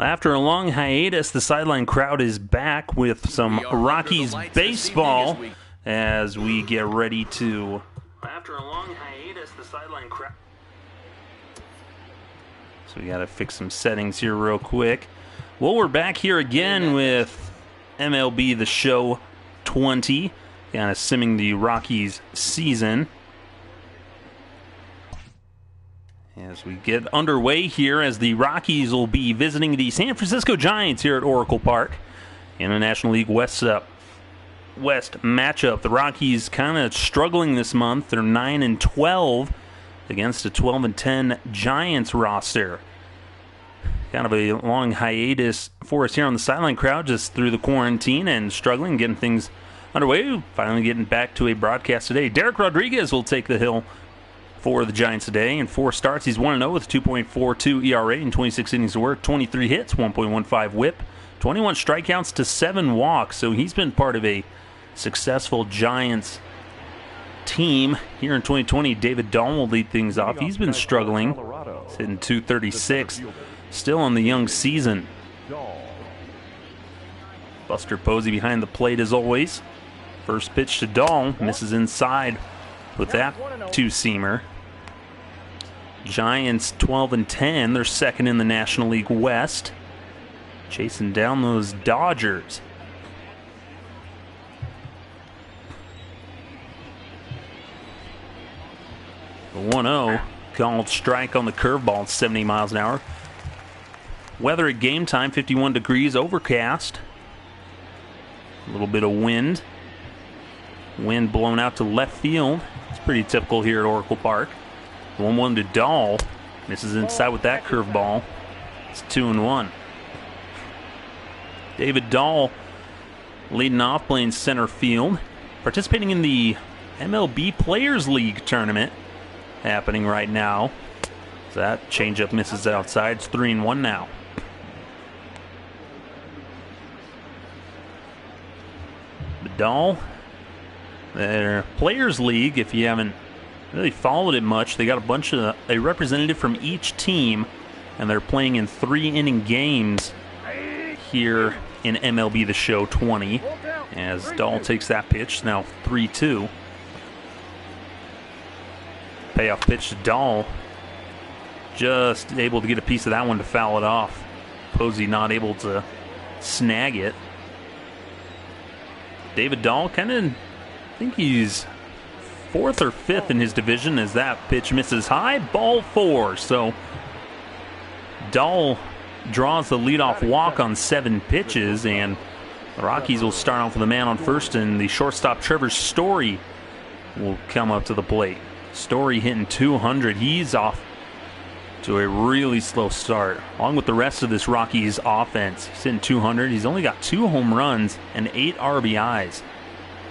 After a long hiatus, the sideline crowd is back with some Rockies baseball as we get ready to... After a long hiatus, the sideline crowd... So we got to fix some settings here real quick. Well, we're back here again with MLB The Show 20, kind of simming the Rockies season. As we get underway here, as the Rockies will be visiting the San Francisco Giants here at Oracle Park in a National League West matchup. The Rockies kind of struggling this month. They're 9-12 against a 12-10 Giants roster. Kind of a long hiatus for us here on the sideline crowd, just through the quarantine and struggling, getting things underway. Finally getting back to a broadcast today. Derek Rodriguez will take the hill for the Giants today. In 4 starts, he's 1-0 with 2.42 ERA and 26 innings of work, 23 hits, 1.15 whip, 21 strikeouts to 7 walks. So he's been part of a successful Giants team here in 2020. David Dahl will lead things off. He's been struggling. He's hitting .236, still on the young season. Buster Posey behind the plate as always. First pitch to Dahl, misses inside with that two-seamer. Giants 12-10. They're second in the National League West, chasing down those Dodgers. The 1-0 called strike on the curveball at 70 miles an hour. Weather at game time, 51 degrees, overcast. A little bit of wind. Wind blown out to left field. It's pretty typical here at Oracle Park. 1-1 to Dahl. Misses inside with that curveball. It's 2-1. David Dahl leading off, playing center field. Participating in the MLB Players League tournament happening right now. So that changeup misses outside. It's 3-1 now. But Dahl, their Players League, if you haven't really followed it much, they got a representative from each team, and they're playing in 3-inning games here in MLB The Show 20. As Dahl takes that pitch, now 3-2. Payoff pitch to Dahl. Just able to get a piece of that one to foul it off. Posey not able to snag it. David Dahl I think he's 4th or 5th in his division as that pitch misses high. Ball 4. So Dahl draws the leadoff walk on 7 pitches, and the Rockies will start off with a man on first, and the shortstop Trevor Story will come up to the plate. Story hitting .200. He's off to a really slow start, along with the rest of this Rockies offense. He's hitting .200. He's only got 2 home runs and 8 RBIs.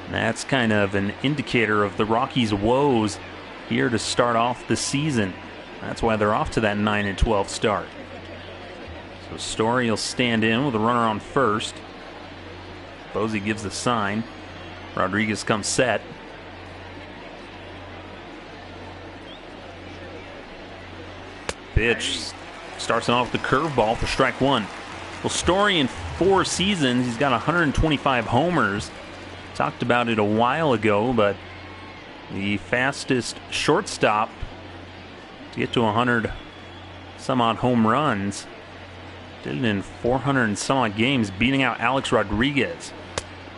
And that's kind of an indicator of the Rockies' woes here to start off the season. That's why they're off to that 9-12 start. So Story will stand in with a runner on first. Posey gives the sign. Rodriguez comes set. Pitch starts off with the curveball for strike 1. Well, Story in 4 seasons, he's got 125 homers. Talked about it a while ago, but the fastest shortstop to get to 100 some odd home runs did it in 400 and some odd games, beating out Alex Rodriguez.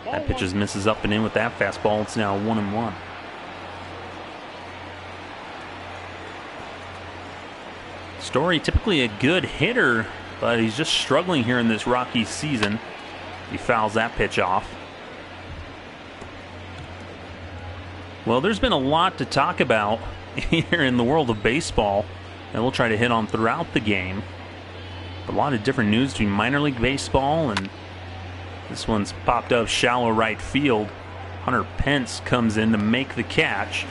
That pitch misses up and in with that fastball. It's now 1-1. Story, typically a good hitter, but he's just struggling here in this Rockies season. He fouls that pitch off. Well, there's been a lot to talk about here in the world of baseball, and we'll try to hit on throughout the game. A lot of different news between minor league baseball, and this one's popped up shallow right field. Hunter Pence comes in to make the catch,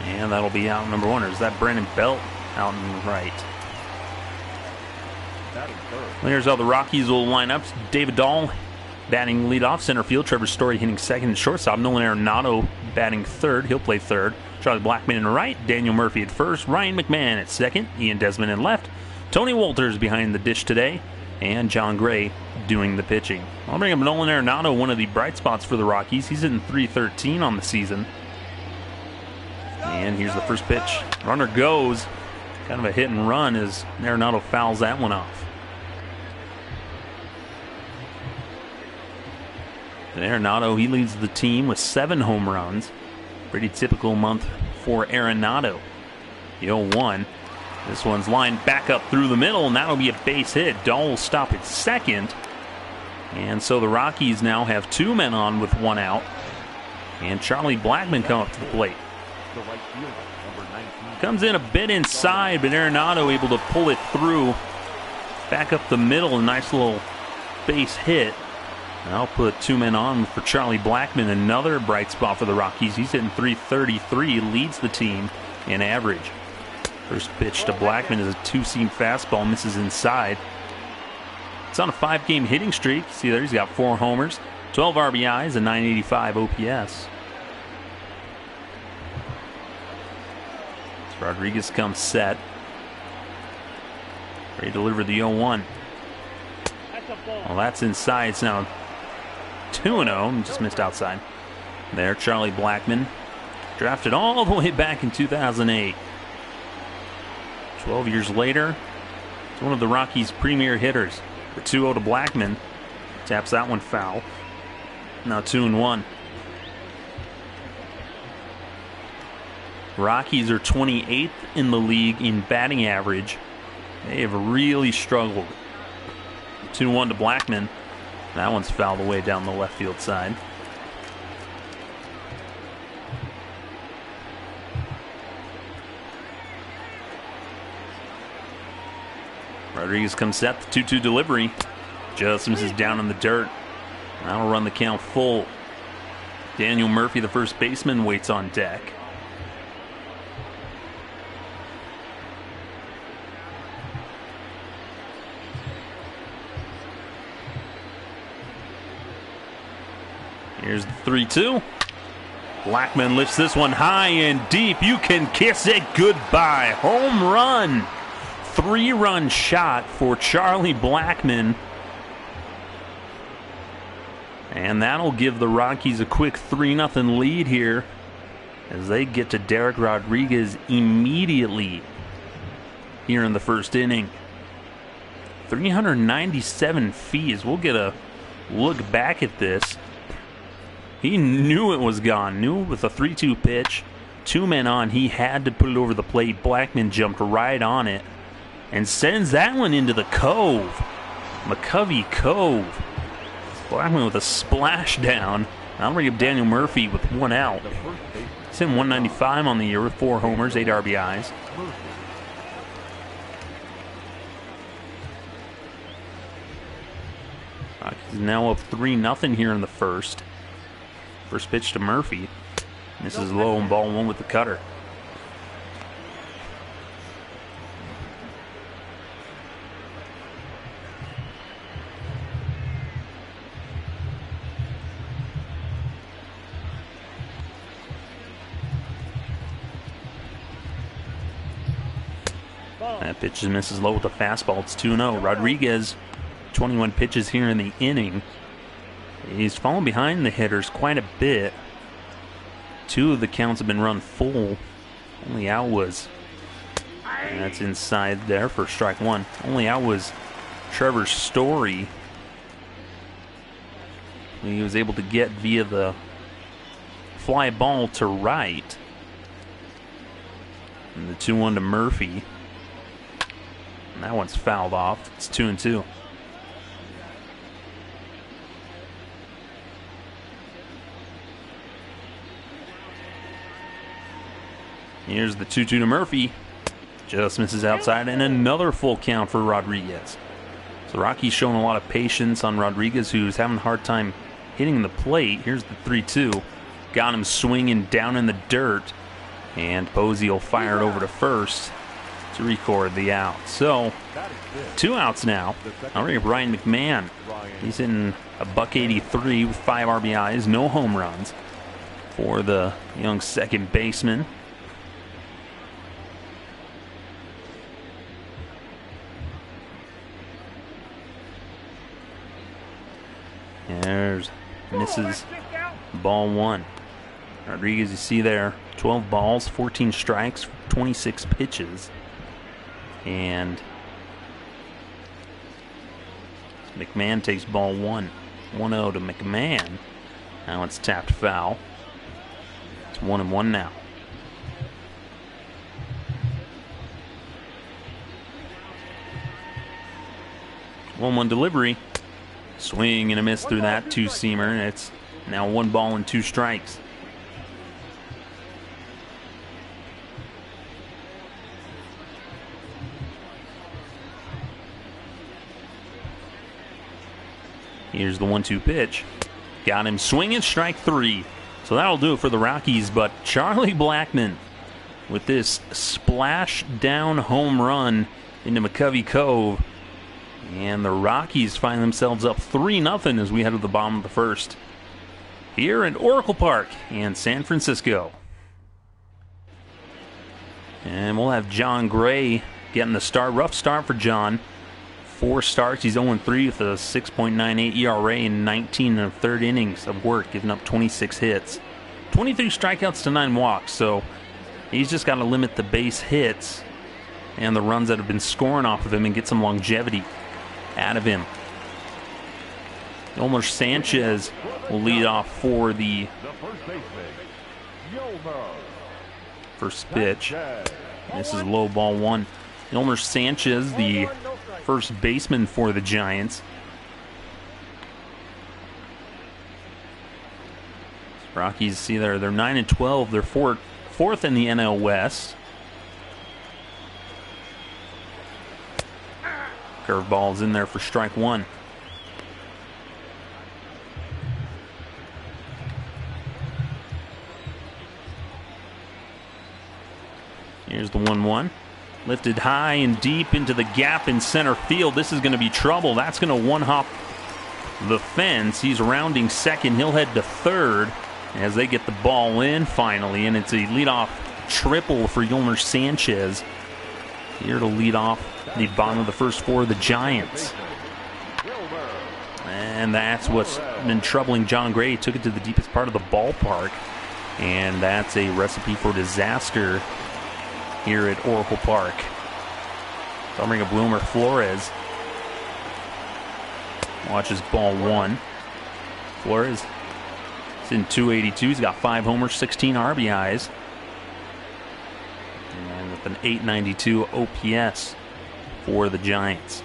and that'll be out number 1. Or is that Brandon Belt out in right? Here's how the Rockies will line up. David Dahl batting leadoff, center field. Trevor Story hitting second and shortstop. Nolan Arenado batting third. He'll play third. Charlie Blackmon in right. Daniel Murphy at first. Ryan McMahon at second. Ian Desmond in left. Tony Wolters behind the dish today. and John Gray doing the pitching. I'll bring up Nolan Arenado, one of the bright spots for the Rockies. He's hitting .313 on the season. And here's the first pitch. Runner goes. Kind of a hit and run as Arenado fouls that one off. And Arenado, he leads the team with 7 home runs. Pretty typical month for Arenado. The 0-1. This one's lined back up through the middle, and that'll be a base hit. Dahl will stop at second. And so the Rockies now have 2 men on with 1 out. And Charlie Blackmon come up to the plate. Comes in a bit inside, but Arenado able to pull it through. Back up the middle, a nice little base hit. And I'll put 2 men on for Charlie Blackmon, another bright spot for the Rockies. He's hitting .333, leads the team in average. First pitch to Blackmon is a 2-seam fastball, misses inside. It's on a 5-game hitting streak. See there, he's got 4 homers, 12 RBIs, and .985 OPS. Rodriguez comes set. Ready to deliver the 0-1. Well, that's inside. It's now 2-0. Just missed outside. There, Charlie Blackmon. Drafted all the way back in 2008. 12 years later, it's one of the Rockies' premier hitters. The 2-0 to Blackmon. Taps that one foul. Now 2-1. Rockies are 28th in the league in batting average. They have really struggled. 2-1 to Blackmon. That one's fouled away down the left field side. Rodriguez comes set. The 2-2 delivery. Just misses down in the dirt. That'll run the count full. Daniel Murphy, the first baseman, waits on deck. Here's the 3-2. Blackmon lifts this one high and deep. You can kiss it goodbye. Home run. 3-run shot for Charlie Blackmon. And that'll give the Rockies a quick 3-0 lead here as they get to Derek Rodriguez immediately here in the first inning. 397 feet. As we'll get a look back at this. He knew it was gone. Knew with a 3-2 pitch, 2 men on, he had to put it over the plate. Blackmon jumped right on it and sends that one into the cove. McCovey Cove. Blackmon with a splashdown. I'll bring up Daniel Murphy with 1 out. He's hitting .195 on the year with 4 homers, 8 RBIs. He's now up 3-0 here in the first. First pitch to Murphy. Misses low and ball 1 with the cutter. That pitch just misses low with a fastball. It's 2-0. Rodriguez, 21 pitches here in the inning. He's fallen behind the hitters quite a bit. 2 of the counts have been run full. Only out was, and that's inside there for strike 1. Only out was Trevor Story. He was able to get via the fly ball to right. And the 2-1 to Murphy. And that one's fouled off. It's 2-2. Here's the 2-2 to Murphy. Just misses outside, and another full count for Rodriguez. So Rocky's showing a lot of patience on Rodriguez, who's having a hard time hitting the plate. Here's the 3-2. Got him swinging down in the dirt. And Posey will fire it over to first to record the out. So 2 outs now. I'll bring up Ryan McMahon. He's hitting a .183 with 5 RBIs, no home runs for the young second baseman. There's misses ball one. Rodriguez, you see there, 12 balls, 14 strikes, 26 pitches. And McMahon takes ball one. 1-0 to McMahon. Now it's tapped foul. It's 1-1 now. One delivery. Swing and a miss through that two-seamer. It's now 1 ball and 2 strikes. Here's the 1-2 pitch. Got him swinging, strike 3. So that'll do it for the Rockies. But Charlie Blackmon with this splash down home run into McCovey Cove. And the Rockies find themselves up 3-0 as we head to the bottom of the first. Here at Oracle Park in San Francisco. And we'll have John Gray getting the start. Rough start for John. 4 starts. He's 0-3 with a 6.98 ERA in 19 1/3 innings of work, giving up 26 hits. 23 strikeouts to 9 walks, so he's just got to limit the base hits and the runs that have been scoring off of him and get some longevity out of him. Yolmer Sanchez will lead off for the first pitch. This is low, ball 1. Yolmer Sanchez, the first baseman for the Giants. Rockies, see there, they're 9-12. They're fourth in the NL West. Curveball's in there for strike 1. Here's the 1-1. Lifted high and deep into the gap in center field. This is going to be trouble. That's going to one-hop the fence. He's rounding second. He'll head to third as they get the ball in finally. And it's a leadoff triple for Yolmer Sanchez here to lead off the bottom of the first for the Giants. And that's what's been troubling John Gray. He took it to the deepest part of the ballpark. And that's a recipe for disaster here at Oracle Park. So I'll bring up Wilmer Flores. Watches ball 1. Flores is in 282. He's got 5 homers, 16 RBIs. And with an 892 OPS for the Giants.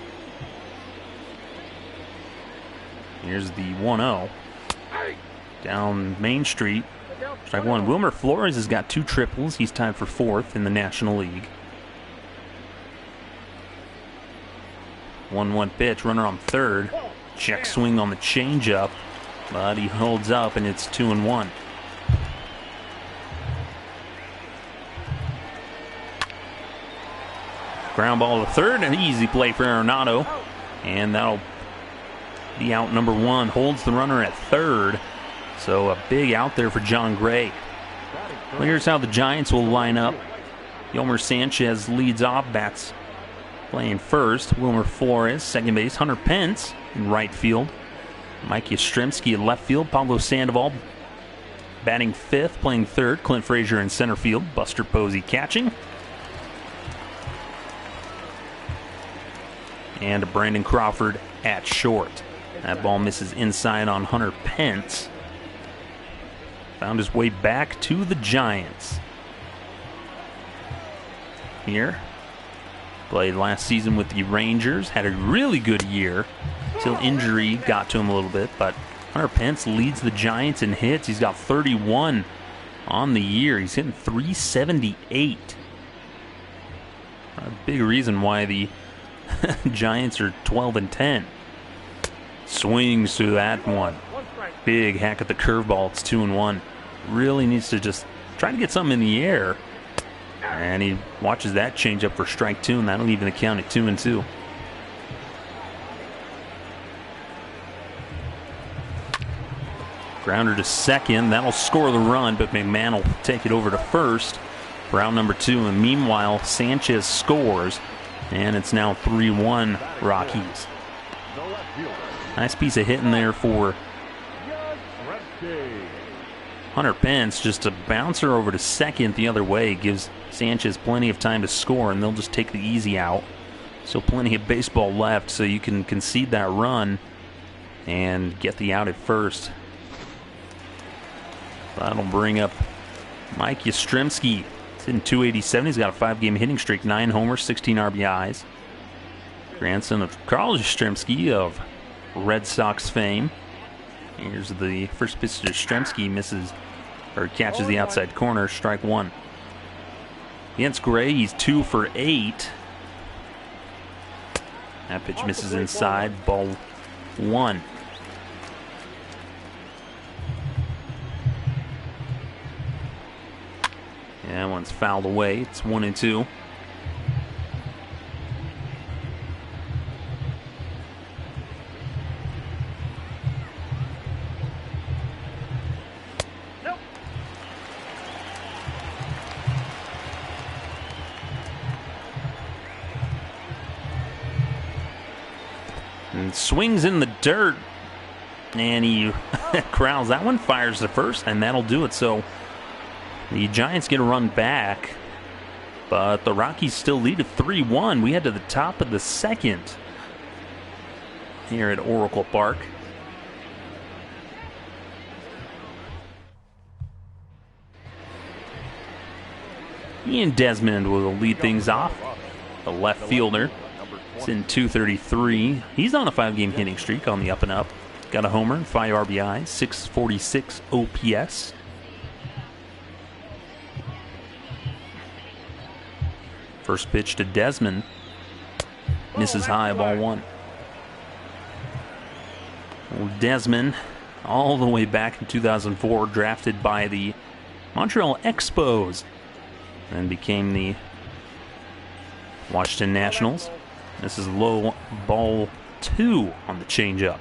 Here's the 1-0. Down Main Street. Strike 1. Wilmer Flores has got 2 triples. He's tied for 4th in the National League. 1-1 pitch. Runner on third. Check swing on the changeup. But he holds up and it's 2-1. Ground ball to third. An easy play for Arenado. And that'll be out number 1. Holds the runner at third. So a big out there for John Gray. Well, here's how the Giants will line up. Yolmer Sanchez leads off, bats playing first. Wilmer Flores, second base. Hunter Pence in right field. Mike Yastrzemski in left field. Pablo Sandoval batting 5th, playing 3rd. Clint Frazier in center field. Buster Posey catching. And Brandon Crawford at short. That ball misses inside on Hunter Pence. Found his way back to the Giants. Here. Played last season with the Rangers. Had a really good year. Till injury got to him a little bit. But Hunter Pence leads the Giants in hits. He's got 31 on the year. He's hitting 378. A big reason why the Giants are 12-10. Swings through that one. Big hack at the curveball. It's 2-1. Really needs to just try to get something in the air. And he watches that change up for strike 2, and that'll even account at 2-2. Grounder to second. That'll score the run, but McMahon will take it over to first for out number 2. And meanwhile, Sanchez scores, and it's now 3-1 Rockies. Nice piece of hitting there for Hunter Pence, just a bouncer over to second the other way, gives Sanchez plenty of time to score, and they'll just take the easy out. So plenty of baseball left, so you can concede that run and get the out at first. That'll bring up Mike Yastrzemski. He's hitting .287. He's got a 5-game hitting streak, 9 homers, 16 RBIs. Grandson of Carl Yastrzemski of Red Sox fame. Here's the first pitch to Yastrzemski, misses or catches the outside corner, strike one. Against Gray, he's 2 for 8. That pitch misses inside, ball 1. Yeah, that one's fouled away. It's 1-2. And swings in the dirt, and he corrals that one, fires the first, and that'll do it. So the Giants get a run back, but the Rockies still lead at 3-1. We head to the top of the second here at Oracle Park. Ian Desmond will lead things off, the left fielder. It's in .233. He's on a 5-game hitting streak on the up and up. Got a homer, 5 RBI, 646 OPS. First pitch to Desmond. Misses high, ball 1. Well, Desmond, all the way back in 2004, drafted by the Montreal Expos and became the Washington Nationals. This is low, ball 2 on the changeup.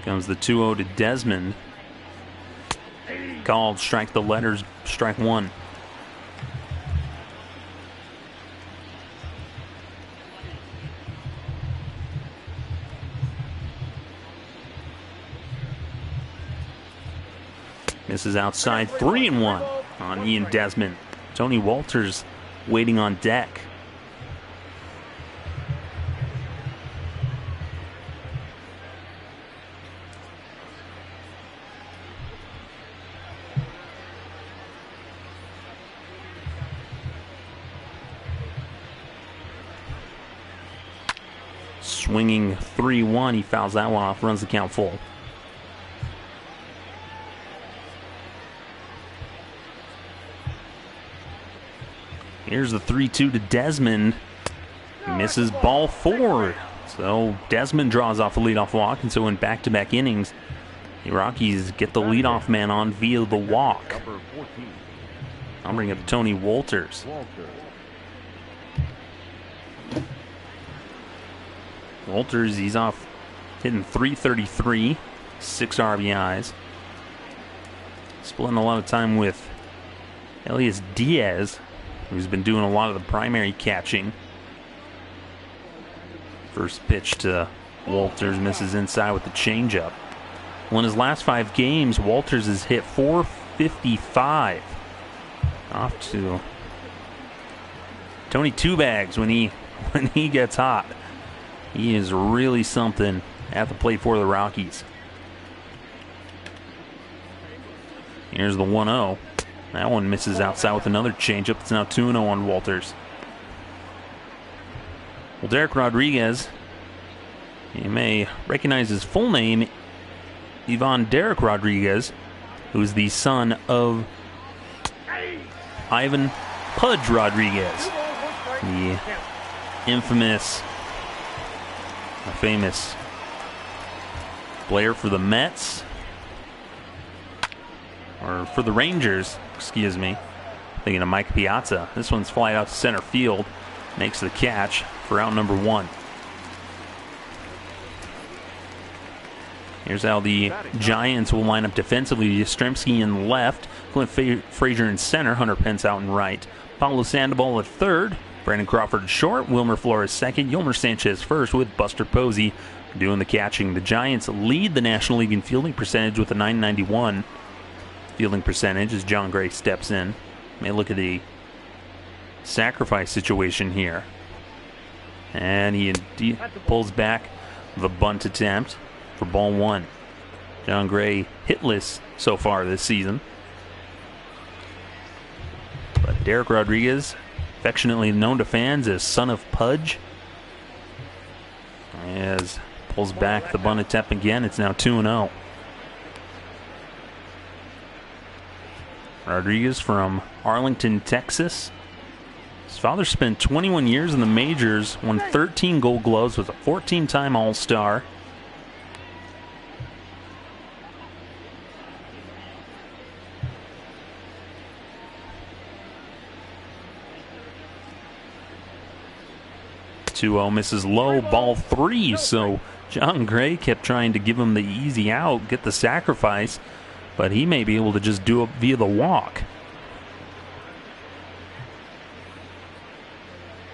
Comes the 2-0 to Desmond. Called, strike the letters, strike 1. Misses outside, 3-1 on Ian Desmond. Tony Walters waiting on deck. Swinging 3-1, he fouls that one off, runs the count full. Here's the 3-2 to Desmond. Misses, ball 4. So Desmond draws off a leadoff walk, and so in back-to-back innings, the Rockies get the leadoff man on via the walk. I'll bring up Tony Walters. Walters, he's off hitting .333, 6 RBIs. Splitting a lot of time with Elias Diaz, who's been doing a lot of the primary catching. First pitch to Walters, misses inside with the changeup. Well, in his last 5 games, Walters has hit .455. Off to Tony Two Bags when he gets hot. He is really something at the plate for the Rockies. Here's the 1-0. That one misses outside with another changeup. It's now 2-0 on Walters. Well, Derek Rodriguez, you may recognize his full name, Ivan Derek Rodriguez, who's the son of Ivan Pudge Rodriguez, the infamous, famous player for the Mets, or for the Rangers, excuse me. Thinking of Mike Piazza. This one's fly out to center field, makes the catch for out number 1. Here's how the Giants will line up defensively. Yastrzemski in left, Clint Frazier in center, Hunter Pence out in right. Pablo Sandoval at third. Brandon Crawford short. Wilmer Flores second. Yolmer Sanchez first with Buster Posey doing the catching. The Giants lead the National League in fielding percentage with a .991 fielding percentage as John Gray steps in. May look at the sacrifice situation here. And he pulls back the bunt attempt for ball one. John Gray hitless so far this season. But Derek Rodriguez, affectionately known to fans as Son of Pudge, as pulls back the bunt attempt again. It's now 2-0. Rodriguez from Arlington, Texas. His father spent 21 years in the majors, won 13 Gold Gloves, was a 14-time All-Star. Misses low, ball three. So John Gray kept trying to give him the easy out, get the sacrifice, but he may be able to just do it via the walk.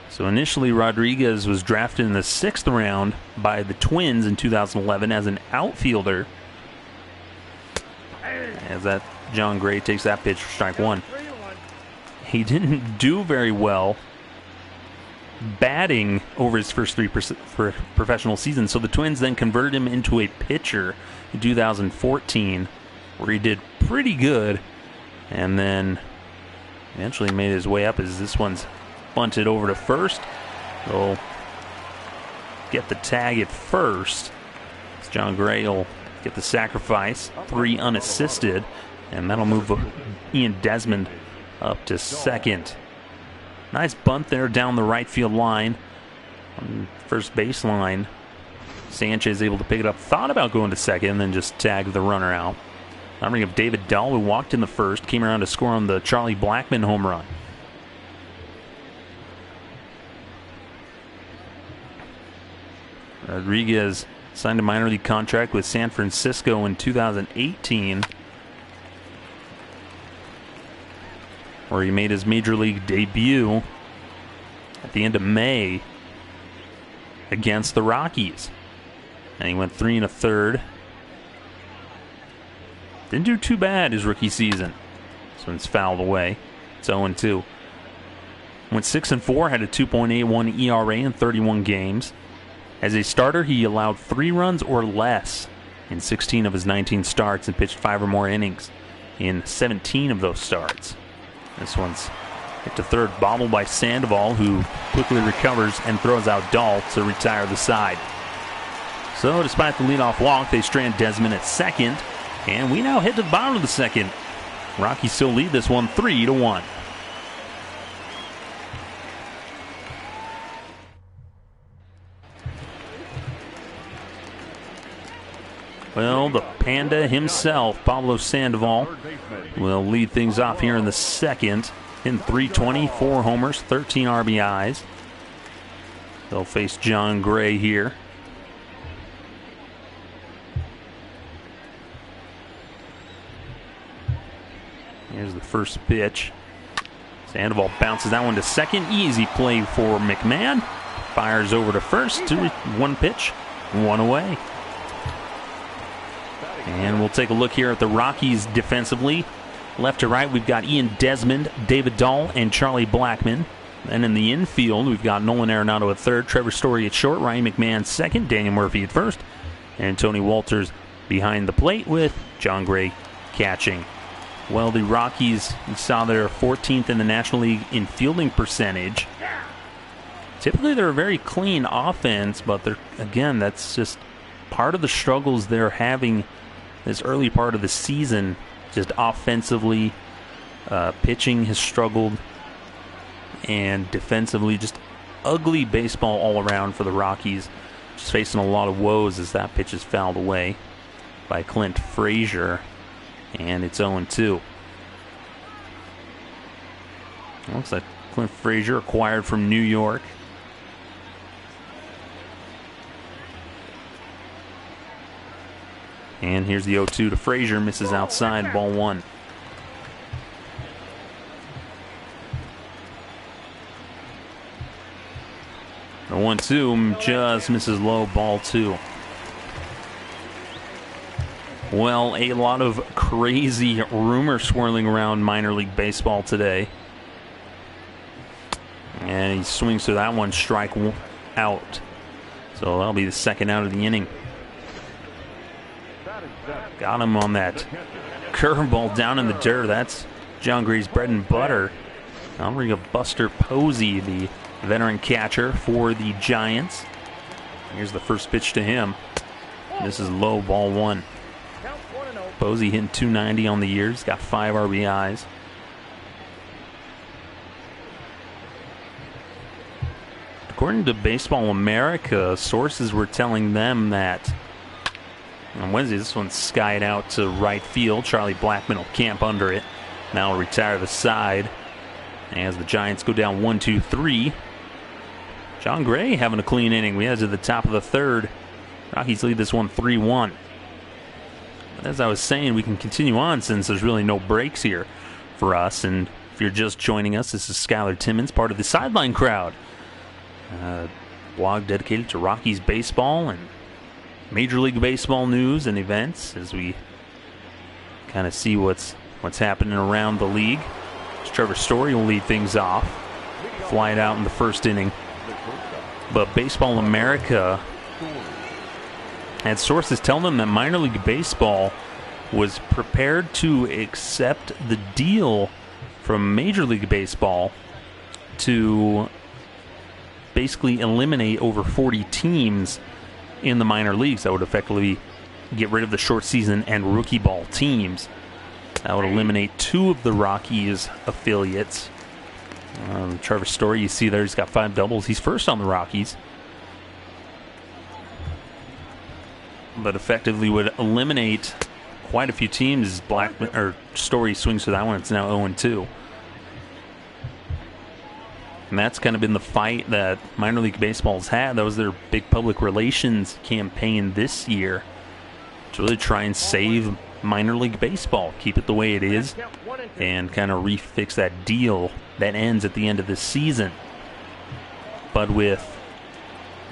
So initially Rodriguez was drafted in the 6th round by the Twins in 2011 as an outfielder. As that John Gray takes that pitch for strike one. He didn't do very well batting over his first three professional seasons. So the Twins then converted him into a pitcher in 2014, where he did pretty good, and then eventually made his way up as this one's bunted over to first. He'll get the tag at first. John Gray will get the sacrifice, 3 unassisted, and that'll move Ian Desmond up to second. Nice bunt there down the right field line. On first baseline, Sanchez able to pick it up. Thought about going to second and then just tagged the runner out. Memory of David Dahl, who walked in the first, came around to score on the Charlie Blackmon home run. Rodriguez signed a minor league contract with San Francisco in 2018. Where he made his major league debut at the end of May against the Rockies. And he went 3 1/3. Didn't do too bad his rookie season. This one's fouled away. It's 0-2. Went 6-4, had a 2.81 ERA in 31 games. As a starter, he allowed 3 runs or less in 16 of his 19 starts and pitched 5 or more innings in 17 of those starts. This one's hit to third, bobbled by Sandoval, who quickly recovers and throws out Dahl to retire the side. So despite the leadoff walk, they strand Desmond at second, and we now head to the bottom of the second. Rockies still lead this one 3-1. Well, the Panda himself, Pablo Sandoval, will lead things off here in the second. In 320, 4 homers, 13 RBIs. They'll face John Gray here. Here's the first pitch. Sandoval bounces that one to second. Easy play for McMahon. Fires over to first. 1 pitch, 1 away. And we'll take a look here at the Rockies defensively. Left to right, we've got Ian Desmond, David Dahl, and Charlie Blackmon. And in the infield, we've got Nolan Arenado at third, Trevor Story at short, Ryan McMahon second, Daniel Murphy at first, and Tony Walters behind the plate with John Gray catching. Well, the Rockies, we saw they're 14th in the National League in fielding percentage. Typically, they're a very clean offense, but again, that's just part of the struggles they're having this early part of the season. Just offensively, pitching has struggled, and defensively, just ugly baseball all around for the Rockies. Just facing a lot of woes as that pitch is fouled away by Clint Frazier, and it's 0-2. Looks like Clint Frazier acquired from New York. And here's the 0-2 to Frazier, misses outside, ball 1. The 1-2 just misses low, ball 2. Well, a lot of crazy rumors swirling around minor league baseball today. And he swings to that one, strike out. So that'll be the second out of the inning. Got him on that curveball down in the dirt. That's John Gray's bread and butter. I'll bring up Buster Posey, the veteran catcher for the Giants. Here's the first pitch to him. This is low, ball 1. Posey hitting .290 on the year. He's got 5 RBIs. According to Baseball America, sources were telling them that on Wednesday, this one's skied out to right field. Charlie Blackmon will camp under it. Now will retire the side as the Giants go down 1-2-3. John Gray having a clean inning. We head to the top of the third. Rockies lead this one 3-1. As I was saying, we can continue on since there's really no breaks here for us. And if you're just joining us, this is Skylar Timmons, part of the Sideline Crowd. Blog dedicated to Rockies baseball and Major League Baseball news and events as we kind of see what's happening around the league. Trevor Story will lead things off. Fly it out in the first inning. But Baseball America had sources tell them that minor league baseball was prepared to accept the deal from Major League Baseball to basically eliminate over 40 teams in the minor leagues. That would effectively get rid of the short season and rookie ball teams. That would eliminate 2 of the Rockies affiliates. Trevor Story, you see there, he's got 5 doubles. He's first on the Rockies. But effectively would eliminate quite a few teams. Story swings for that one. It's now 0-2. And that's kind of been the fight that minor league baseball's had. That was their big public relations campaign this year to really try and save minor league baseball, keep it the way it is, and kind of refix that deal that ends at the end of the season. But with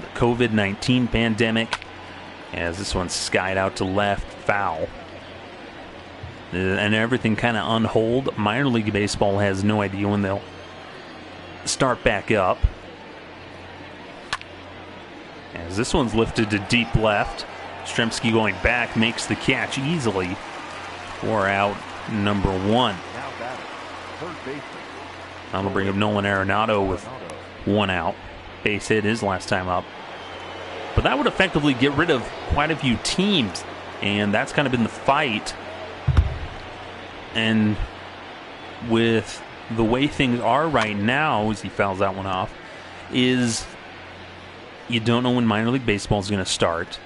the COVID-19 pandemic, as this one's skied out to left, foul, and everything kind of on hold, minor league baseball has no idea when they'll start back up. As this one's lifted to deep left, Stremski going back makes the catch easily for out number 1. I'm going to bring up Nolan Arenado with 1 out. Base hit his last time up. But that would effectively get rid of quite a few teams, and that's kind of been the fight. And with the way things are right now, as he fouls that one off, is you don't know when minor league baseball is going to start.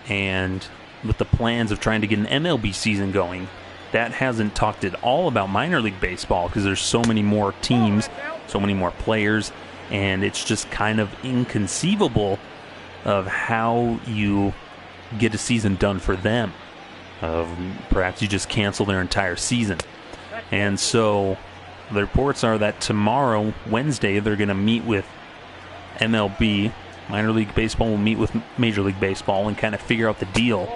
And with the plans of trying to get an MLB season going, that hasn't talked at all about minor league baseball because there's so many more teams, so many more players, and it's just kind of inconceivable of how you get a season done for them. Perhaps you just cancel their entire season. And so the reports are that tomorrow, Wednesday, they're going to meet with MLB. Minor League Baseball will meet with Major League Baseball and kind of figure out the deal.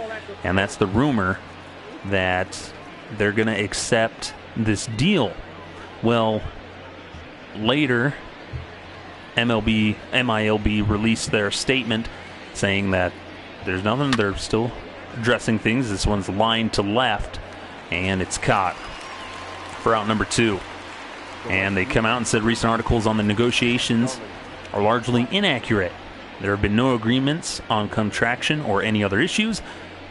And that's the rumor that they're going to accept this deal. Well, later, MILB released their statement saying that there's nothing. They're still addressing things. This one's lined to left, and it's caught for out number 2. And they come out and said recent articles on the negotiations are largely inaccurate. There have been no agreements on contraction or any other issues.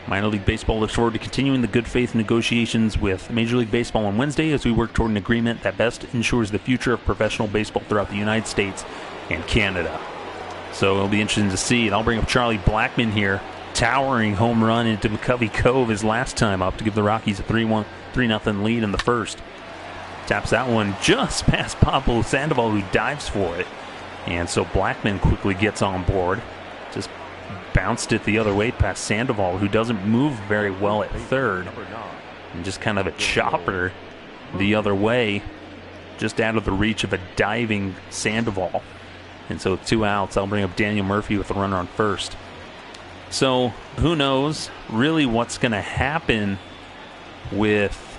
Minor League Baseball looks forward to continuing the good faith negotiations with Major League Baseball on Wednesday as we work toward an agreement that best ensures the future of professional baseball throughout the United States and Canada. So it'll be interesting to see. And I'll bring up Charlie Blackmon here. Towering home run into McCovey Cove his last time up to give the Rockies a 3-0 lead in the first. Taps that one just past Pablo Sandoval, who dives for it. And so Blackmon quickly gets on board. Just bounced it the other way past Sandoval, who doesn't move very well at third. And just kind of a chopper the other way, just out of the reach of a diving Sandoval. And so 2 outs, I'll bring up Daniel Murphy with a runner on first. So who knows really what's going to happen with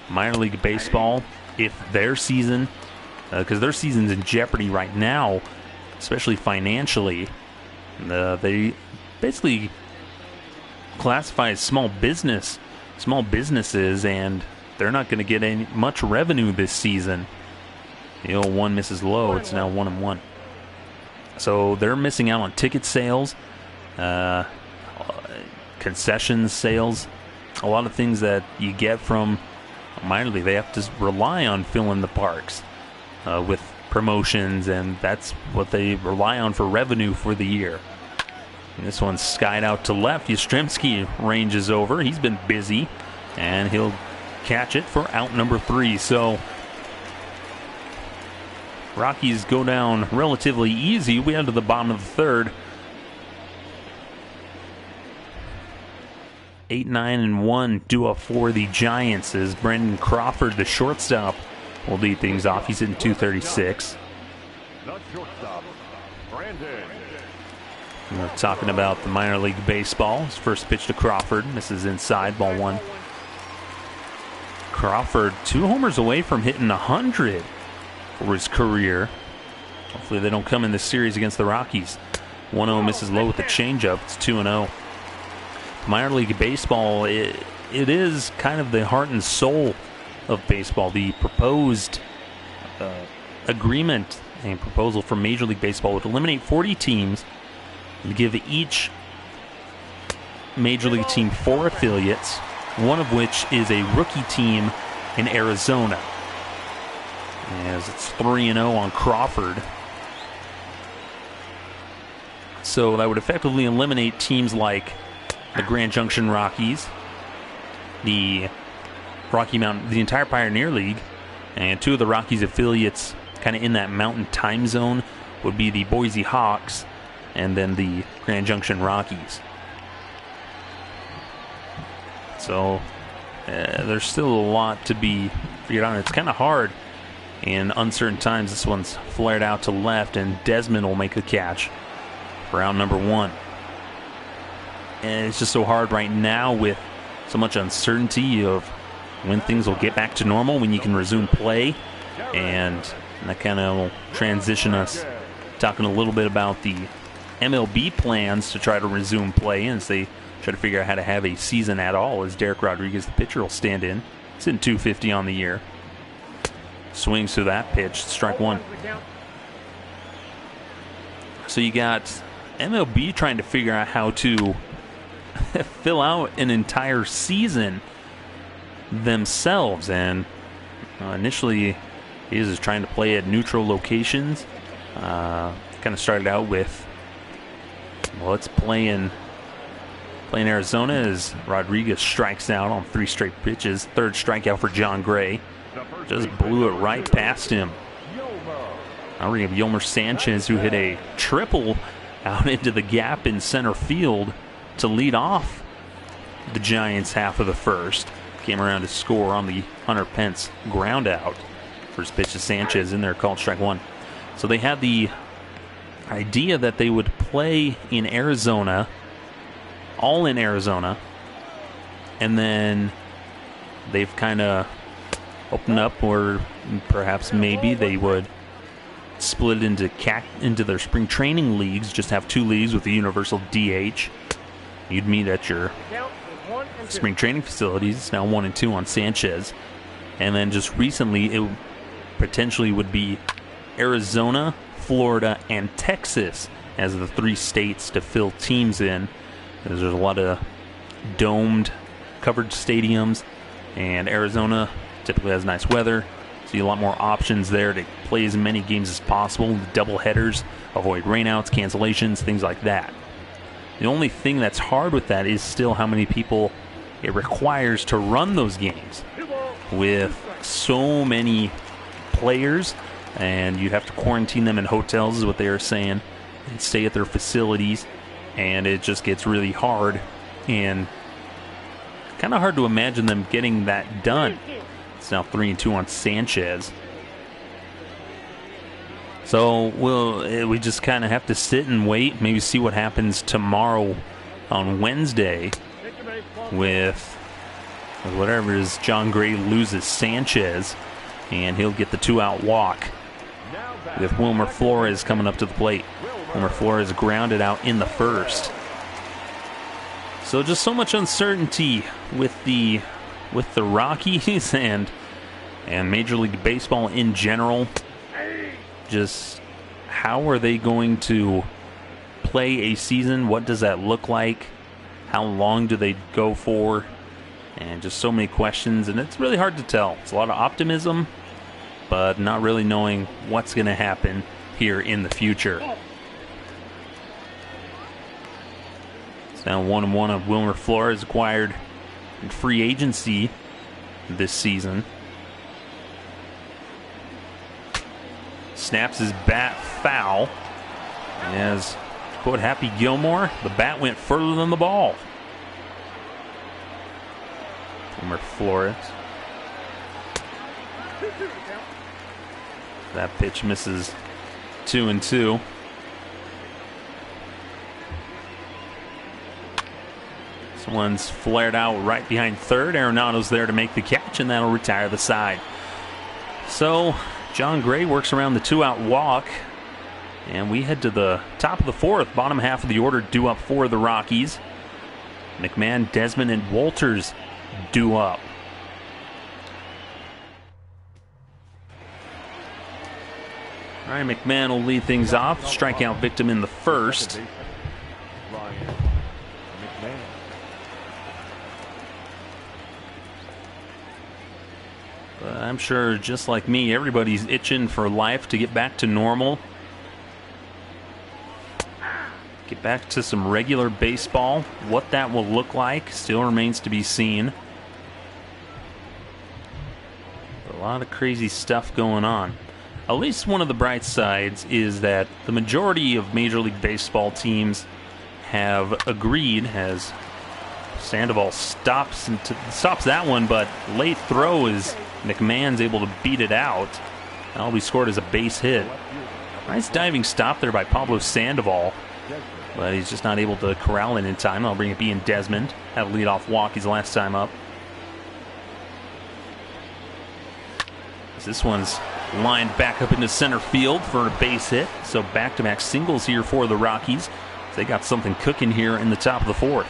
minor league baseball if their season, because their season's in jeopardy right now, especially financially. They basically classify as small businesses, and they're not going to get much revenue this season. The 0-1 misses low. It's now 1-1. So they're missing out on ticket sales, concessions sales, a lot of things that you get from minor league. They have to rely on filling the parks with promotions, and that's what they rely on for revenue for the year. And this one's skied out to left. Yastrzemski ranges over. He's been busy, and he'll catch it for out number 3. So Rockies go down relatively easy. We head to the bottom of the third. 8-9-1 duo for the Giants as Brandon Crawford, the shortstop, will lead things off. He's hitting .236. The shortstop, Brandon. We're talking about the minor league baseball. His first pitch to Crawford misses inside, ball 1. Crawford 2 homers away from hitting 100 for his career. Hopefully they don't come in this series against the Rockies. 1-0 misses low with the changeup. It's 2-0. Minor league baseball, it is kind of the heart and soul of baseball. The proposed agreement and proposal for Major League Baseball would eliminate 40 teams and give each Major League team 4 affiliates, one of which is a rookie team in Arizona. As it's 3-0 on Crawford. So that would effectively eliminate teams like the Grand Junction Rockies, the Rocky Mountain, the entire Pioneer League, and 2 of the Rockies affiliates kind of in that mountain time zone would be the Boise Hawks and then the Grand Junction Rockies. So there's still a lot to be figured out. It's kind of hard in uncertain times. This one's flared out to left, and Desmond will make the catch for out number 1. And it's just so hard right now with so much uncertainty of when things will get back to normal, when you can resume play. And that kind of will transition us talking a little bit about the MLB plans to try to resume play as they try to figure out how to have a season at all, as Derek Rodriguez, the pitcher, will stand in. It's in .250 on the year. Swings through that pitch, strike 1. So you got MLB trying to figure out how to fill out an entire season themselves, and initially he was trying to play at neutral locations. Kind of started out with, well, let's play in Arizona as Rodriguez strikes out on 3 straight pitches. 3rd strikeout for John Gray. Just blew it right past him. Now we have Yolmer Sanchez, who hit a triple out into the gap in center field to lead off the Giants' half of the first. Came around to score on the Hunter Pence ground out. First pitch to Sanchez in there, called strike 1. So they had the idea that they would play in Arizona, all in Arizona, and then they've kind of opened up, or perhaps maybe they would split it into their spring training leagues, just have 2 leagues with the universal DH. You'd meet at your spring training facilities. It's now 1 and 2 on Sanchez. And then just recently, it potentially would be Arizona, Florida, and Texas as the 3 states to fill teams in. There's a lot of domed, covered stadiums, and Arizona typically has nice weather. See a lot more options there to play as many games as possible. Double headers, avoid rainouts, cancellations, things like that. The only thing that's hard with that is still how many people it requires to run those games. With so many players, and you have to quarantine them in hotels, is what they are saying, and stay at their facilities, and it just gets really hard, and kind of hard to imagine them getting that done. It's now 3 and 2 on Sanchez. So we just kind of have to sit and wait, maybe see what happens tomorrow on Wednesday with whatever is John Gray loses Sanchez, and he'll get the 2-out walk with Wilmer Flores coming up to the plate. Wilmer Flores grounded out in the first. So just so much uncertainty with the Rockies and Major League Baseball in general. Just how are they going to play a season? What does that look like? How long do they go for? And just so many questions, and it's really hard to tell. It's a lot of optimism, but not really knowing what's going to happen here in the future. It's now 1-1 of Wilmer Flores, acquired in free agency this season. Snaps his bat foul. As, quote, Happy Gilmore, the bat went further than the ball. Wilmer Flores. That pitch misses 2-2. This one's flared out right behind third. Arenado's there to make the catch, and that'll retire the side. So John Gray works around the 2-out walk, and we head to the top of the fourth, bottom half of the order due up for the Rockies. McMahon, Desmond, and Walters due up. All right, McMahon will lead things off. Strikeout victim in the first. But I'm sure, just like me, everybody's itching for life to get back to normal. Get back to some regular baseball. What that will look like still remains to be seen. A lot of crazy stuff going on. At least one of the bright sides is that the majority of Major League Baseball teams have agreed, as Sandoval stops that one, but late throw is McMahon's able to beat it out. That'll be scored as a base hit. Nice diving stop there by Pablo Sandoval, but he's just not able to corral it in time. I'll bring it Ian Desmond. Had a leadoff walk his last time up. This one's lined back up into center field for a base hit. So back-to-back singles here for the Rockies. They got something cooking here in the top of the fourth.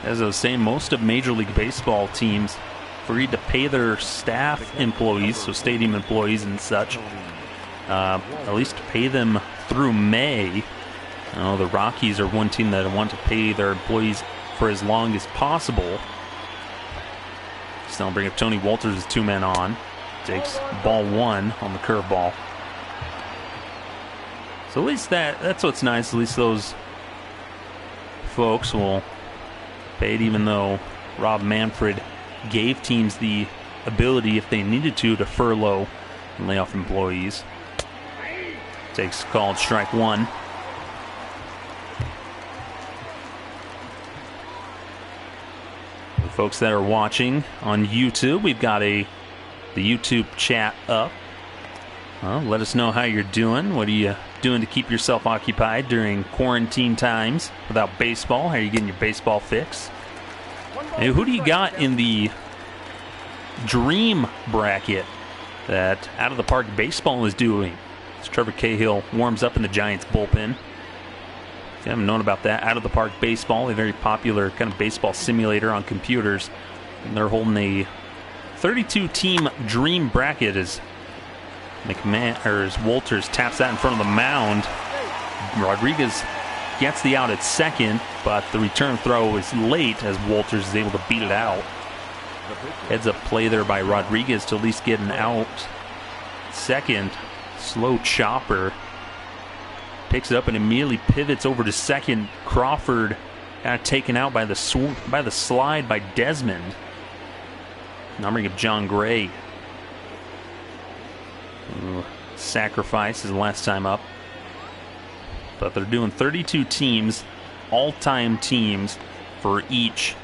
As I was saying, most of Major League Baseball teams agreed to pay their staff employees, so stadium employees and such, at least pay them through May. The Rockies are one team that want to pay their employees for as long as possible. So I'll bring up Tony Walters as 2 men on. Takes ball 1 on the curveball. So at least that's what's nice. At least those folks will pay it, even though Rob Manfred gave teams the ability, if they needed to furlough and lay off employees. Takes called strike 1. The folks that are watching on YouTube, we've got the YouTube chat up. Well, let us know how you're doing. What are you doing to keep yourself occupied during quarantine times without baseball? How are you getting your baseball fix? Hey, who do you got in the dream bracket that Out of the Park Baseball is doing? As Trevor Cahill warms up in the Giants bullpen. If you haven't known about that, Out of the Park Baseball, a very popular kind of baseball simulator on computers. And they're holding a 32-team dream bracket as Walters taps that in front of the mound. Rodriguez gets the out at second, but the return throw is late as Walters is able to beat it out. Heads up play there by Rodriguez to at least get an out. Second, slow chopper. Picks it up and immediately pivots over to second. Crawford got taken out by the slide by Desmond. Now bring up John Gray. Sacrifice his last time up. But they're doing 32 teams, all-time teams for each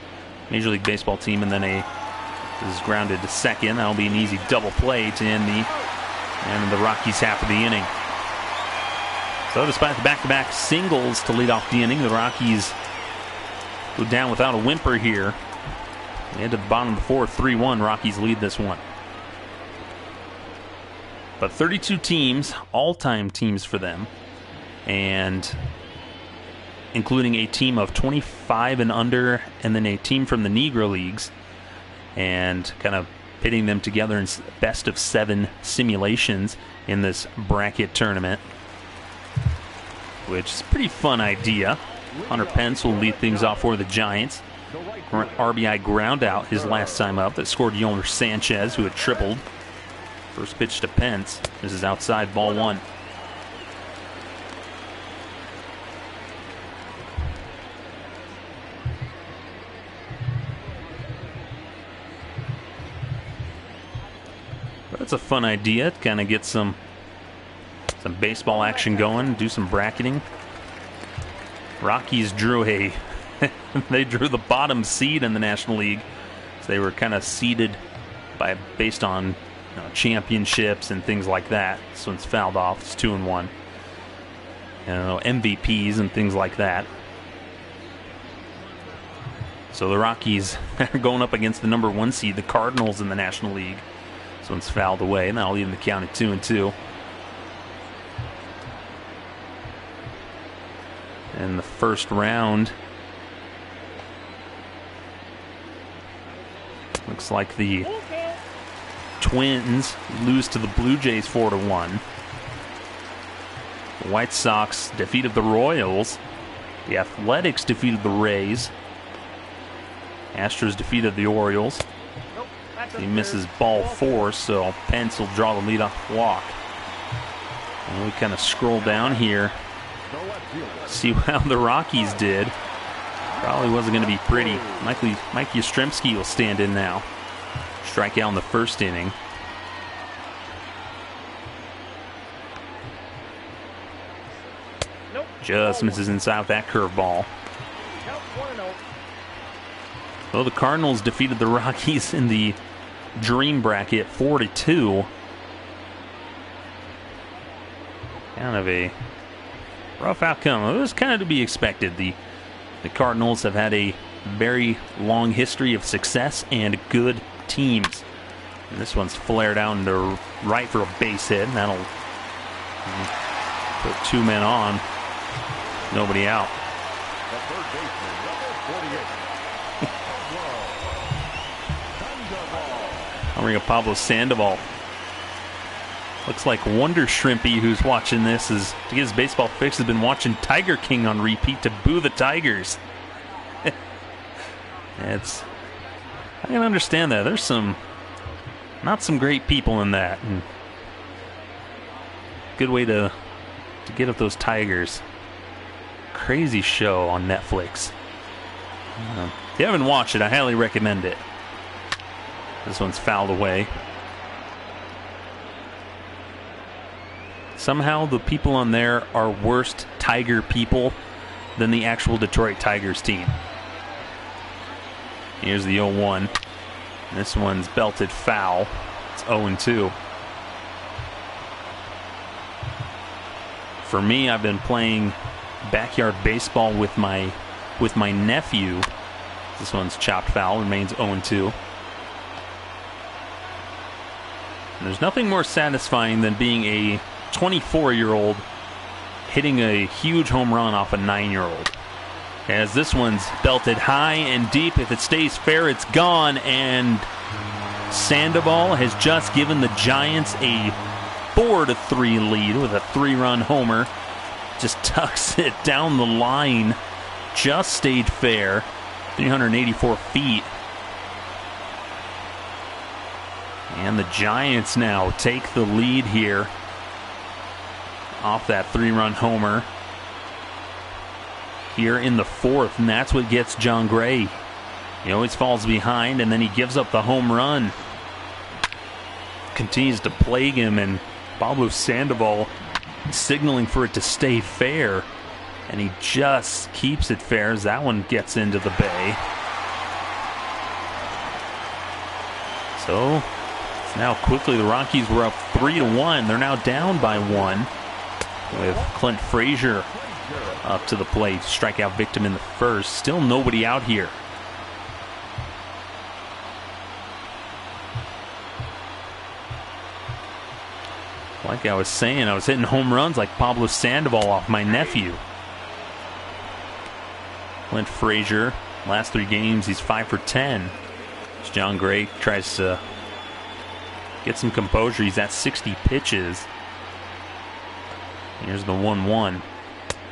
Major League Baseball team, and then this is grounded to second. That'll be an easy double play to end the And the Rockies half of the inning. So despite the back-to-back singles to lead off the inning, the Rockies go down without a whimper here. Into the bottom of the fourth, 3-1. Rockies lead this one. But 32 teams, all-time teams for them, and including a team of 25 and under, and then a team from the Negro Leagues, and kind of pitting them together in best of 7 simulations in this bracket tournament, which is a pretty fun idea. Hunter Pence will lead things off for the Giants. RBI ground out his last time up that scored Yolmer Sanchez, who had tripled. First pitch to Pence. This is outside, ball 1. That's a fun idea. Kind of get some baseball action going, do some bracketing. Rockies drew they drew the bottom seed in the National League. So they were kind of seeded based on championships and things like that. This one's fouled off. It's 2-1. MVPs and things like that. So the Rockies are going up against the number 1 seed, the Cardinals in the National League. This one's fouled away, and that'll leave the count at 2-2. In the first round, looks like the Twins lose to the Blue Jays 4-1. The White Sox defeated the Royals. The Athletics defeated the Rays. Astros defeated the Orioles. He misses ball 4, so Pence will draw the leadoff walk. And we kind of scroll down here, see how the Rockies did. Probably wasn't going to be pretty. Mike Yastrzemski will stand in now. Strikeout in the first inning. Just misses inside with that curveball. So the Cardinals defeated the Rockies in the Dream bracket 4-2. Kind of a rough outcome. It was kind of to be expected. The Cardinals have had a very long history of success and good teams. And this one's flared out into right for a base hit, and that'll put 2 men on. Nobody out. The third baseman, number 48. I'll bring up Pablo Sandoval. Looks like Wonder Shrimpy, who's watching this, to get his baseball fix, has been watching Tiger King on repeat to boo the Tigers. I can understand that. There's not some great people in that. And good way to get up those Tigers. Crazy show on Netflix. If you haven't watched it, I highly recommend it. This one's fouled away. Somehow the people on there are worse Tiger people than the actual Detroit Tigers team. Here's the 0-1. This one's belted foul. It's 0-2. For me, I've been playing backyard baseball with my nephew. This one's chopped foul, remains 0-2. And there's nothing more satisfying than being a 24-year-old hitting a huge home run off a 9-year-old. As this one's belted high and deep. If it stays fair, it's gone. And Sandoval has just given the Giants a 4-3 lead with a 3-run homer. Just tucks it down the line. Just stayed fair. 384 feet. And the Giants now take the lead here off that 3-run homer here in the 4th, and that's what gets John Gray. He always falls behind, and then he gives up the home run. Continues to plague him, and Pablo Sandoval signaling for it to stay fair, and he just keeps it fair as that one gets into the bay. So Now quickly the Rockies were up 3-1. They're now down by 1 with Clint Frazier up to the plate. Strikeout victim in the first. Still nobody out here. Like I was saying, I was hitting home runs like Pablo Sandoval off my nephew. Clint Frazier, last 3 games, he's 5 for 10. As John Gray tries to get some composure. He's at 60 pitches. Here's the 1-1.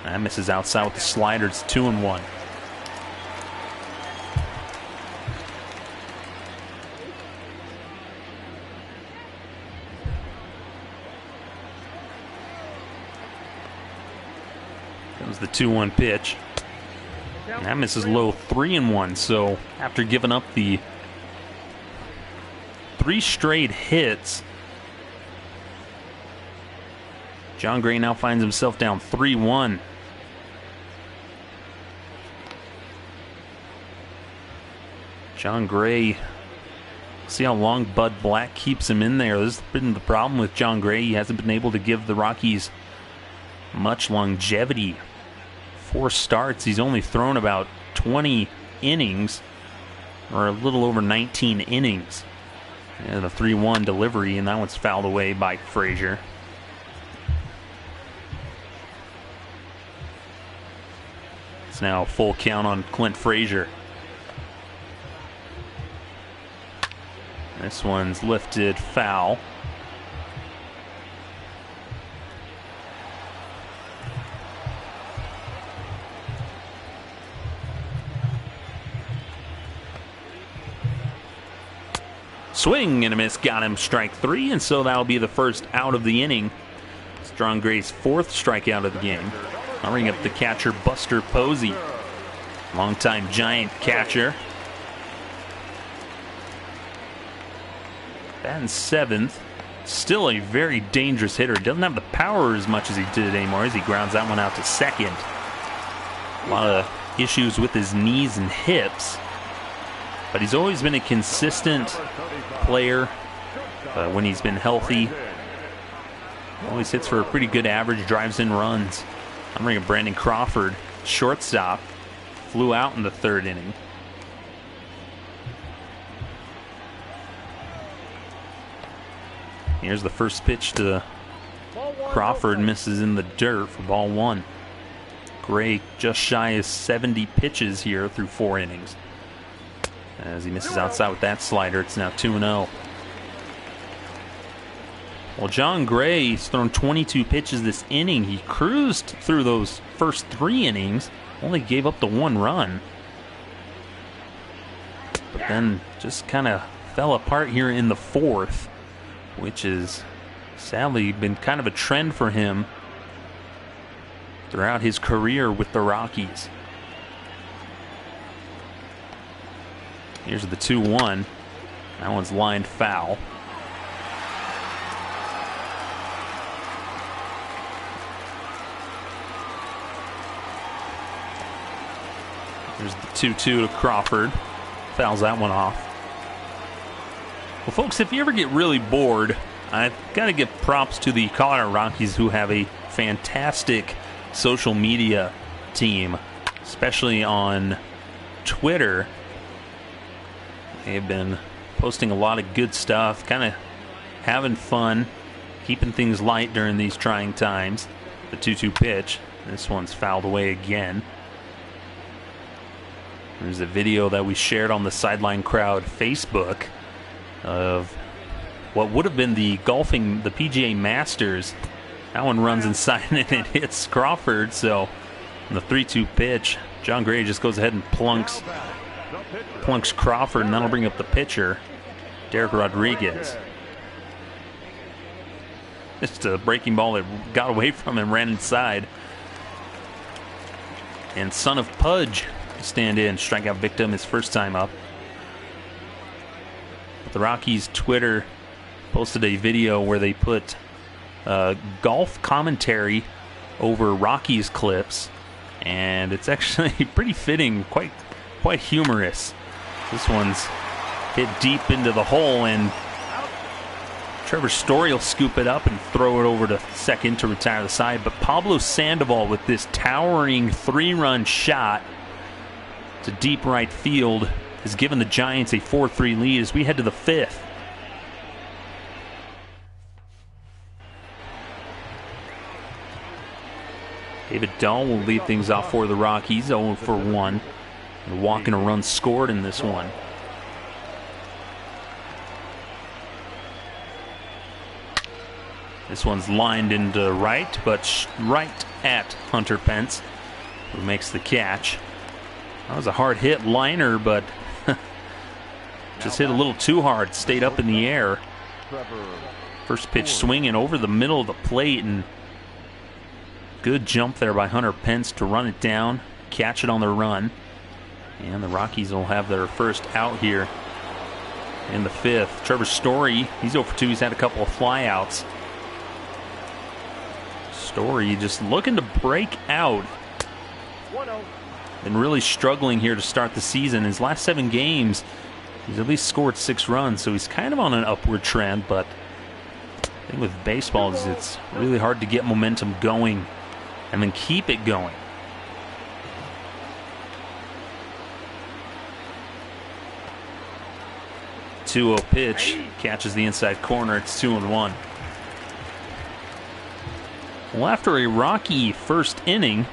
That misses outside with the slider. It's 2-1. Comes the 2-1 pitch. And that misses low, 3-1. So after giving up the 3 straight hits, John Gray now finds himself down 3-1. John Gray, see how long Bud Black keeps him in there. This has been the problem with John Gray. He hasn't been able to give the Rockies much longevity. 4 starts, he's only thrown about 20 innings, or a little over 19 innings. And the 3-1 delivery, and that one's fouled away by Frazier. It's now a full count on Clint Frazier. This one's lifted foul. Swing and a miss, got him, strike 3, and so that'll be the first out of the inning. It's John Gray's 4th strikeout of the game. I'll ring up the catcher, Buster Posey. Longtime Giant catcher. Batting 7th. Still a very dangerous hitter. Doesn't have the power as much as he did anymore as he grounds that one out to second. A lot of issues with his knees and hips. But he's always been a consistent player when he's been healthy. Always hits for a pretty good average, drives in runs. I'm bringing Brandon Crawford, shortstop, flew out in the 3rd inning. Here's the first pitch to Crawford, misses in the dirt for ball 1. Gray just shy of 70 pitches here through 4 innings. As he misses outside with that slider, it's now 2-0. Well, John Gray's thrown 22 pitches this inning. He cruised through those first 3 innings, only gave up the 1 run. But then just kind of fell apart here in the 4th, which is sadly been kind of a trend for him throughout his career with the Rockies. Here's the 2-1. That one's lined foul. There's the 2-2 to Crawford. Fouls that one off. Well, folks, if you ever get really bored, I've got to give props to the Colorado Rockies, who have a fantastic social media team, especially on Twitter. They've been posting a lot of good stuff, kind of having fun, keeping things light during these trying times. The 2-2 pitch. This one's fouled away again. There's a video that we shared on the Sideline Crowd Facebook of what would have been the PGA Masters. That one runs inside and it hits Crawford. So on the 3-2 pitch, John Gray just goes ahead and plunks Crawford, and that'll bring up the pitcher, Derek Rodriguez. Just a breaking ball that got away from him, ran inside. And Son of Pudge stand in, strikeout victim his first time up. But the Rockies Twitter posted a video where they put golf commentary over Rockies clips, and it's actually pretty fitting, quite humorous. This one's hit deep into the hole, and Trevor Story will scoop it up and throw it over to second to retire the side. But Pablo Sandoval with this towering 3-run shot to deep right field has given the Giants a 4-3 lead as we head to the 5th. David Dahl will lead things off for the Rockies, 0 for 1. A walk and a run scored in this one. This one's lined into right, but right at Hunter Pence, who makes the catch. That was a hard hit liner, but just hit a little too hard, stayed up in the air. First pitch swinging over the middle of the plate, and good jump there by Hunter Pence to run it down, catch it on the run. And the Rockies will have their first out here in the 5th. Trevor Story, he's 0 for 2. He's had a couple of flyouts. Story just looking to break out. And really struggling here to start the season. His last 7 games, he's at least scored 6 runs, so he's kind of on an upward trend. But the thing with baseball is it's really hard to get momentum going and then keep it going. 2-0 pitch, catches the inside corner. It's 2-1. Well, after a rocky first inning,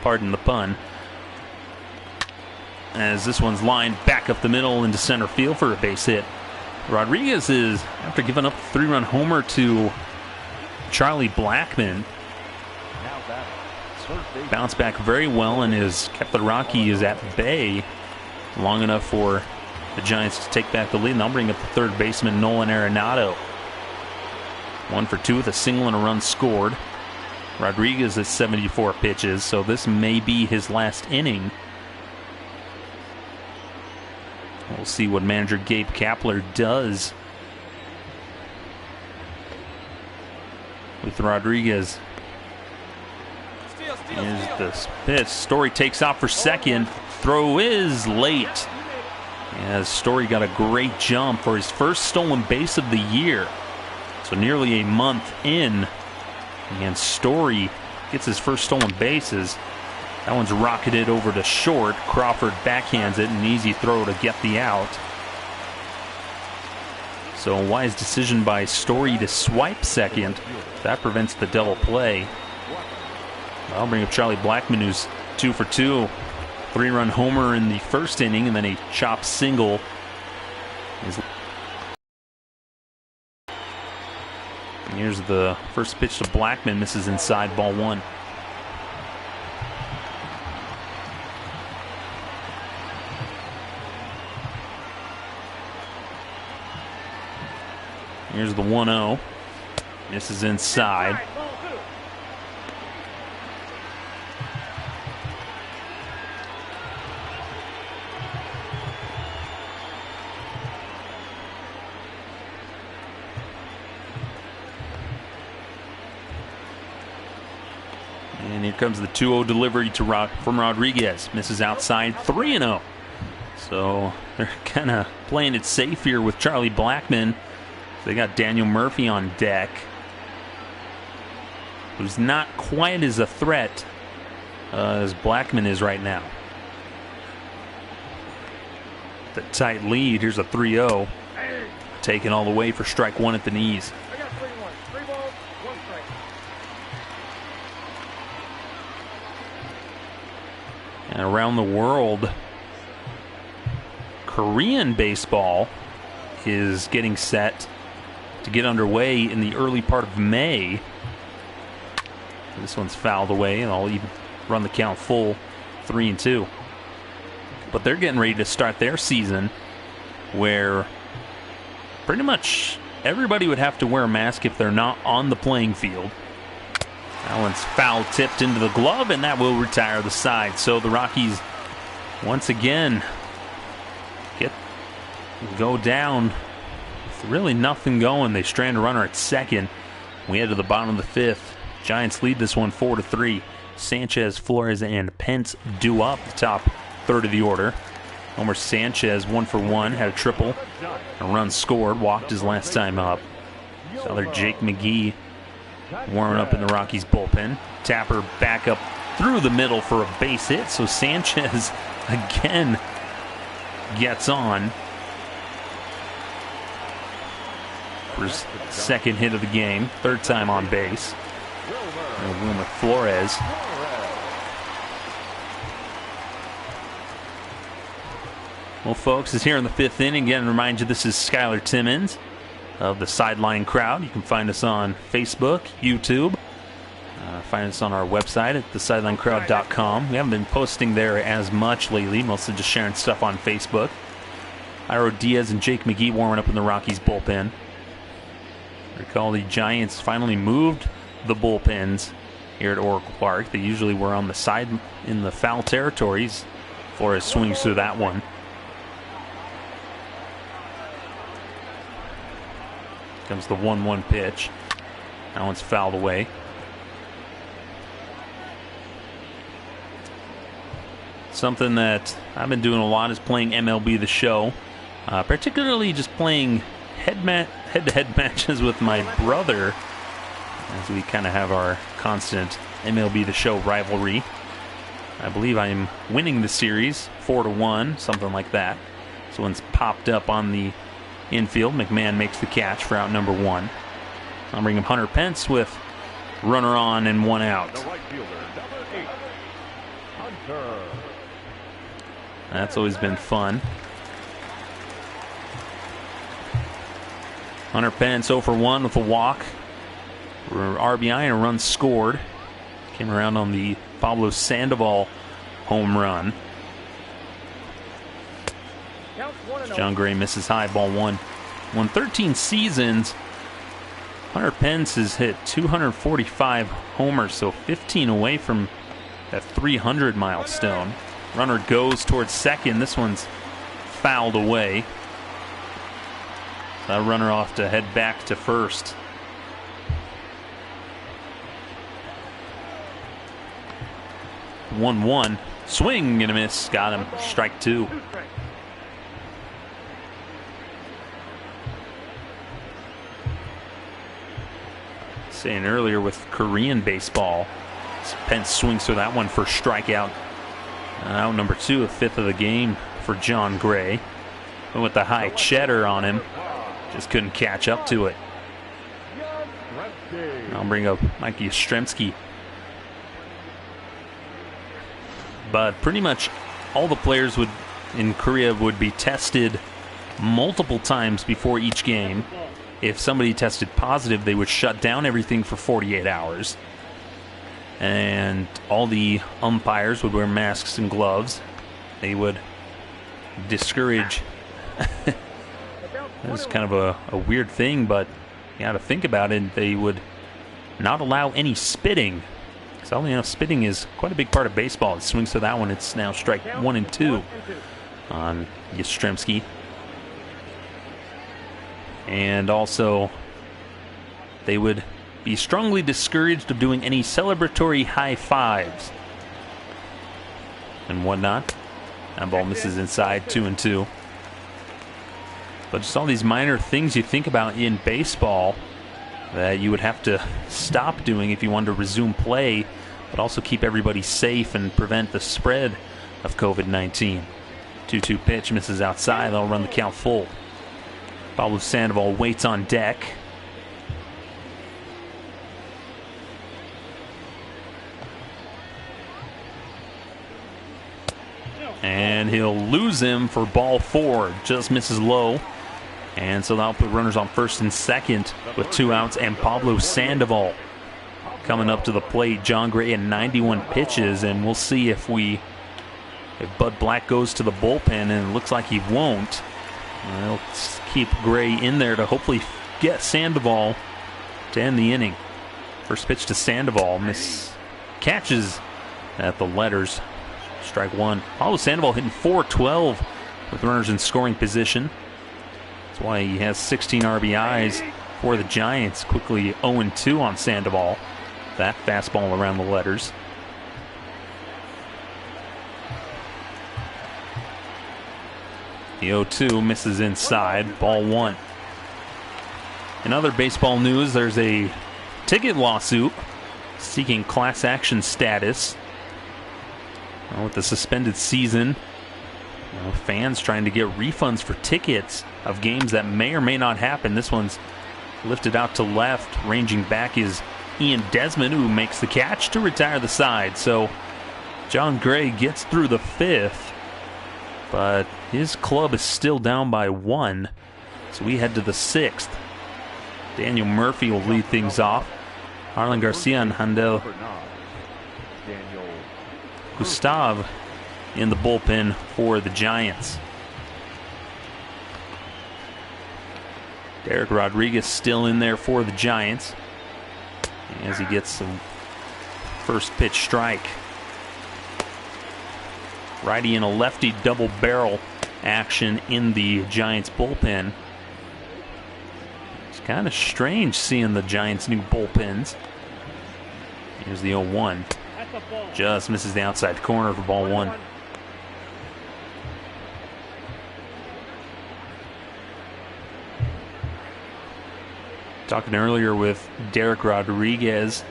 pardon the pun, as this one's lined back up the middle into center field for a base hit. Rodriguez is, after giving up a 3-run homer to Charlie Blackmon, bounced back very well and has kept the Rockies at bay long enough for the Giants to take back the lead. And they'll bring up the third baseman, Nolan Arenado. 1 for 2 with a single and a run scored. Rodriguez at 74 pitches, so this may be his last inning. We'll see what manager Gabe Kapler does with Rodriguez. Here's the pitch. Story takes off for second. Throw is late, as Story got a great jump for his first stolen base of the year. So nearly a month in, and Story gets his first stolen bases. That one's rocketed over to short. Crawford backhands it, an easy throw to get the out. So a wise decision by Story to swipe second. That prevents the double play. I'll bring up Charlie Blackmon, who's 2 for 2. 3-run homer in the first inning, and then a chop single. Here's the first pitch to Blackmon, misses inside, ball 1. Here's the 1-0. Misses inside. And here comes the 2-0 delivery from Rodriguez. Misses outside, 3-0. So they're kind of playing it safe here with Charlie Blackmon. They got Daniel Murphy on deck, who's not quite as a threat as Blackmon is right now. The tight lead. Here's a 3-0. Taken all the way for strike 1 at the knees. I got 3-1. 3 balls, 1 strike. And around the world, Korean baseball is getting set to get underway in the early part of May. This one's fouled away, and I'll even run the count full, 3-2. But they're getting ready to start their season, where pretty much everybody would have to wear a mask if they're not on the playing field. That one's foul tipped into the glove, and that will retire the side. So the Rockies once again go down with really nothing going. They strand a runner at second. We head to the bottom of the 5th. Giants lead this one 4-3. Sanchez, Flores, and Pence due up the top third of the order. Homer Sanchez, 1 for 1, had a triple, a run scored, walked his last time up. Another Jake McGee warming up in the Rockies bullpen. Tapper back up through the middle for a base hit. So Sanchez again gets on for his second hit of the game. Third time on base. Wilmer Flores. Well, folks, it's here in the fifth inning. Again, remind you this is Skylar Timmons of the Sideline Crowd. You can find us on Facebook, YouTube. Find us on our website at thesidelinecrowd.com. We haven't been posting there as much lately, mostly just sharing stuff on Facebook. Iro Diaz and Jake McGee warming up in the Rockies bullpen. Recall the Giants finally moved the bullpens here at Oracle Park. They usually were on the side in the foul territories. Flores swings through that one. Comes the 1-1 pitch. That one's fouled away. Something that I've been doing a lot is playing MLB The Show. Particularly just playing head-to-head matches with my brother, as we kind of have our constant MLB The Show rivalry. I believe I'm winning the series 4-1, something like that. So one's popped up on the infield. McMahon makes the catch for out number 1. I'll bring him Hunter Pence with runner on and 1 out. The right fielder, number 8, Hunter. That's always been fun. Hunter Pence 0 for 1 with a walk, RBI, and a run scored. Came around on the Pablo Sandoval home run. John Gray misses high, ball 1. Won 13 seasons. Hunter Pence has hit 245 homers, so 15 away from that 300 milestone. Runner goes towards second. This one's fouled away. That runner off to head back to first. One swing and a miss. Got him. Strike 2. Saying earlier with Korean baseball, Pence swings through that one for strikeout. Out number 2, a 5th of the game for John Gray. But with the high cheddar on him, just couldn't catch up to it. I'll bring up Mike Yastrzemski. But pretty much all the players in Korea would be tested multiple times before each game. If somebody tested positive, they would shut down everything for 48 hours. And all the umpires would wear masks and gloves. They would discourage. It's kind of a weird thing, but you got to think about it. They would not allow any spitting. So, spitting is quite a big part of baseball. It swings to that one. It's now strike 1 and 2 on Yastrzemski. And also, they would be strongly discouraged of doing any celebratory high fives and whatnot. That ball misses inside, 2 and 2. But just all these minor things you think about in baseball that you would have to stop doing if you wanted to resume play, but also keep everybody safe and prevent the spread of COVID-19. 2-2 pitch misses outside. They'll run the count full. Pablo Sandoval waits on deck. And he'll lose him for ball 4. Just misses low. And so that'll put runners on first and second with 2 outs. And Pablo Sandoval coming up to the plate. John Gray in 91 pitches. And we'll see if Bud Black goes to the bullpen. And it looks like he won't. They'll keep Gray in there to hopefully get Sandoval to end the inning. First pitch to Sandoval. Catches at the letters. Strike 1. Pablo Sandoval hitting .412 with runners in scoring position. That's why he has 16 RBIs for the Giants. Quickly 0-2 on Sandoval. That fastball around the letters. The 0-2 misses inside. Ball 1. In other baseball news, there's a ticket lawsuit seeking class action status with the suspended season. Fans trying to get refunds for tickets of games that may or may not happen. This one's lifted out to left. Ranging back is Ian Desmond, who makes the catch to retire the side. So John Gray gets through the 5th, but his club is still down by 1. So we head to the 6th. Daniel Murphy will lead things off. Harlan Garcia and Handel Gustav in the bullpen for the Giants. Derek Rodriguez still in there for the Giants as he gets some first pitch strike. Righty and a lefty double barrel action in the Giants bullpen. It's kind of strange seeing the Giants' new bullpens. Here's the 0-1. Just misses the outside corner for ball 1. Talking earlier with Derek Rodriguez.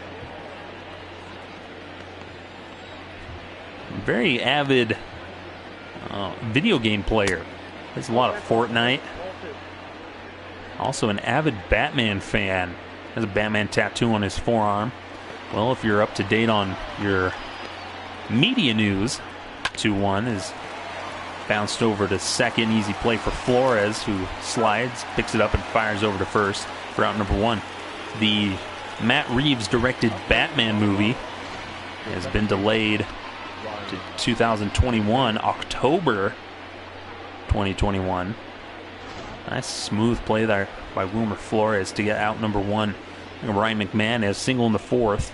Very avid video game player. There's a lot of Fortnite. Also an avid Batman fan. Has a Batman tattoo on his forearm. Well, if you're up to date on your media news, 2-1 is bounced over to second. Easy play for Flores, who slides, picks it up, and fires over to first for out number 1. The Matt Reeves directed Batman movie has been delayed to 2021, October 2021. Nice smooth play there by Wilmer Flores to get out number 1. Ryan McMahon has single in the 4th.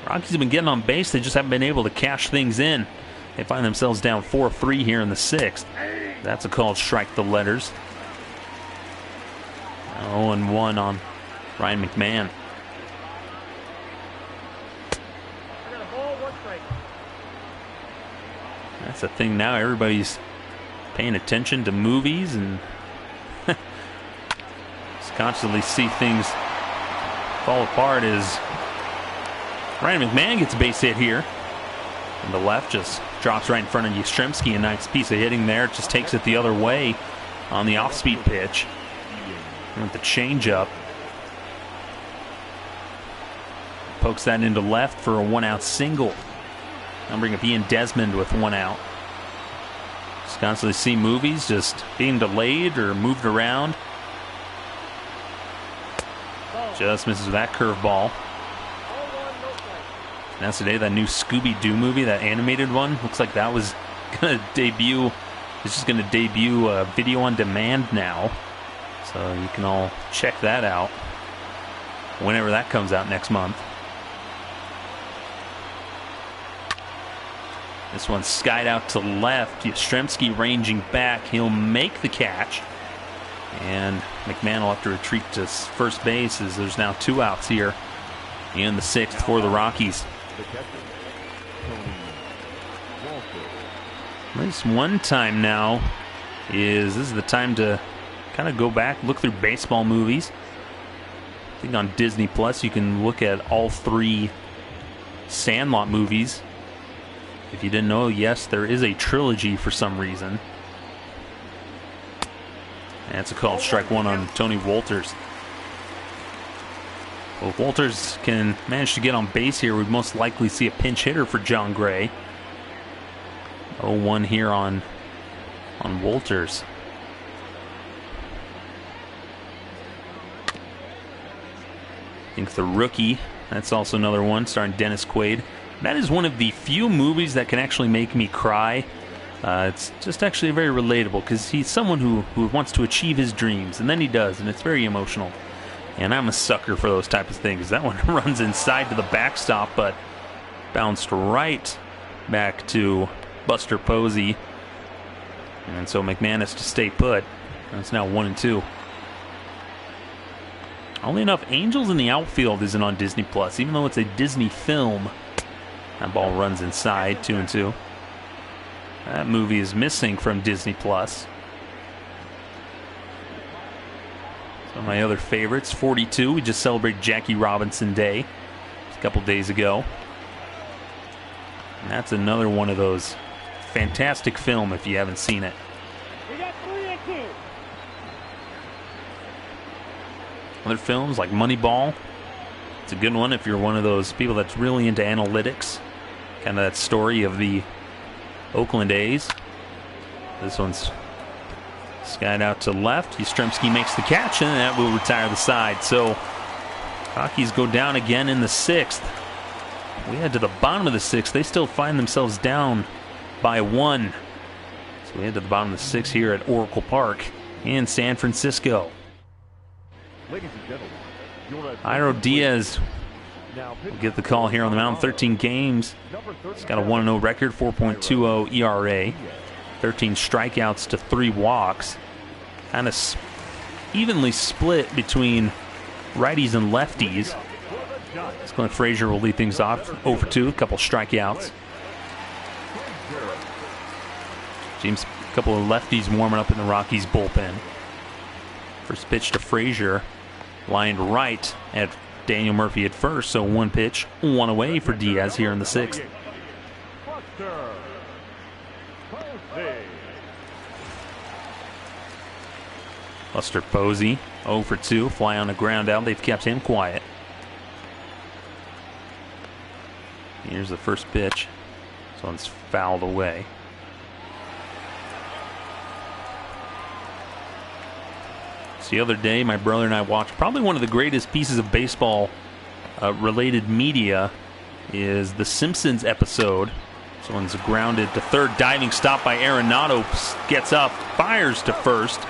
Rockies have been getting on base. They just haven't been able to cash things in. They find themselves down 4-3 here in the 6th. That's a called strike the letters. 0-1 on Ryan McMahon. That's the thing now. Everybody's paying attention to movies and just constantly see things fall apart as Ryan McMahon gets a base hit here. And the left just drops right in front of Yastrzemski. A nice piece of hitting there. Just takes it the other way on the off-speed pitch. And with the changeup, pokes that into left for a 1-out single. I'll bring up Ian Desmond with 1 out. Just constantly see movies just being delayed or moved around. Just misses with that curveball. That's today, that new Scooby-Doo movie, that animated one. Looks like that was going to debut. It's just going to debut video on demand now. So you can all check that out whenever that comes out next month. This one's skied out to left. Yastrzemski ranging back. He'll make the catch. And McMahon will have to retreat to first base as there's now 2 outs here in the 6th for the Rockies. At least one time now this is the time to kind of go back, look through baseball movies. I think on Disney Plus you can look at all 3 Sandlot movies. If you didn't know, yes, there is a trilogy for some reason. And it's a called strike 1 on Tony Wolters. Well, if Wolters can manage to get on base here, we'd most likely see a pinch hitter for John Gray. 0-1 here on Wolters. I think The Rookie, that's also another one, starring Dennis Quaid. That is one of the few movies that can actually make me cry. It's just actually very relatable because he's someone who wants to achieve his dreams, and then he does, and it's very emotional. And I'm a sucker for those type of things. That one runs inside to the backstop, but bounced right back to Buster Posey. And so McMahon has to stay put. And it's now 1-2. Oddly enough, Angels in the Outfield isn't on Disney Plus, even though it's a Disney film. That ball runs inside, 2-2. That movie is missing from Disney Plus. One of my other favorites, 42. We just celebrated Jackie Robinson Day a couple days ago. And that's another one of those fantastic film if you haven't seen it. We got 3-2. Other films like Moneyball. It's a good one if you're one of those people that's really into analytics. Kind of that story of the Oakland A's. This one's skied out to left. Yastrzemski makes the catch, and that will retire the side. So Rockies go down again in the 6th. We head to the bottom of the 6th. They still find themselves down by 1. So we head to the bottom of the 6th here at Oracle Park in San Francisco. Ladies and gentlemen, Jairo Diaz will get the call here on the mound. 13 games. He's got a 1-0 record, 4.20 ERA. 13 strikeouts to 3 walks. Kind of evenly split between righties and lefties. Clint Frazier will lead things off, 0-2, a couple strikeouts. Seems a couple of lefties warming up in the Rockies bullpen. First pitch to Frazier, lined right at Daniel Murphy at first, so 1 pitch, 1 away for Diaz here in the 6th. Buster Posey, 0-2, fly on the ground out. They've kept him quiet. Here's the first pitch. This one's fouled away. So the other day, my brother and I watched probably one of the greatest pieces of baseball related media is the Simpsons episode. This one's grounded to third, diving stop by Arenado, gets up, fires to first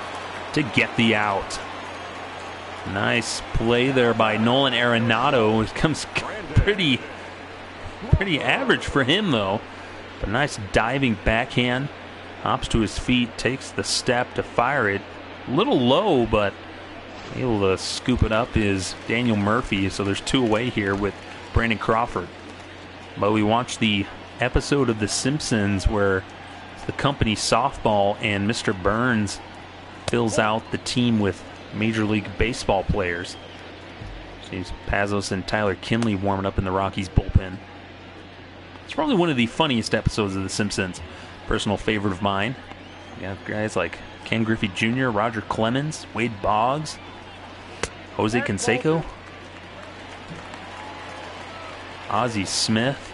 to get the out. Nice play there by Nolan Arenado. It comes pretty average for him though. But nice diving backhand, hops to his feet, takes the step to fire it. A little low, but able to scoop it up is Daniel Murphy. So there's 2 away here with Brandon Crawford. But we watched the episode of The Simpsons where the company softball and Mr. Burns fills out the team with Major League Baseball players. James Pazos and Tyler Kinley warming up in the Rockies bullpen. It's probably one of the funniest episodes of The Simpsons. Personal favorite of mine. You have guys like Ken Griffey Jr., Roger Clemens, Wade Boggs, Jose Canseco, Ozzie Smith.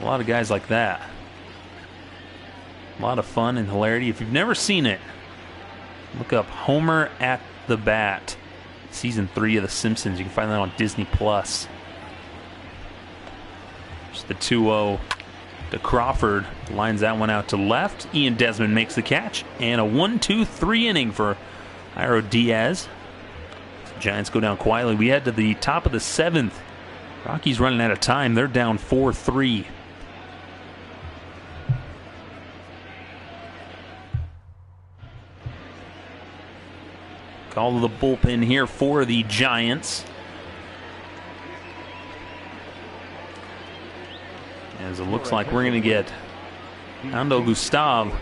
A lot of guys like that. A lot of fun and hilarity. If you've never seen it, look up Homer at the Bat, Season 3 of The Simpsons. You can find that on Disney+. Just the 2-0 to Crawford. Lines that one out to left. Ian Desmond makes the catch. And a 1-2-3 inning for Jairo Diaz. The Giants go down quietly. We head to the top of the 7th. Rockies running out of time. They're down 4-3. Call to the bullpen here for the Giants. As it looks like we're going to get Ando Gustav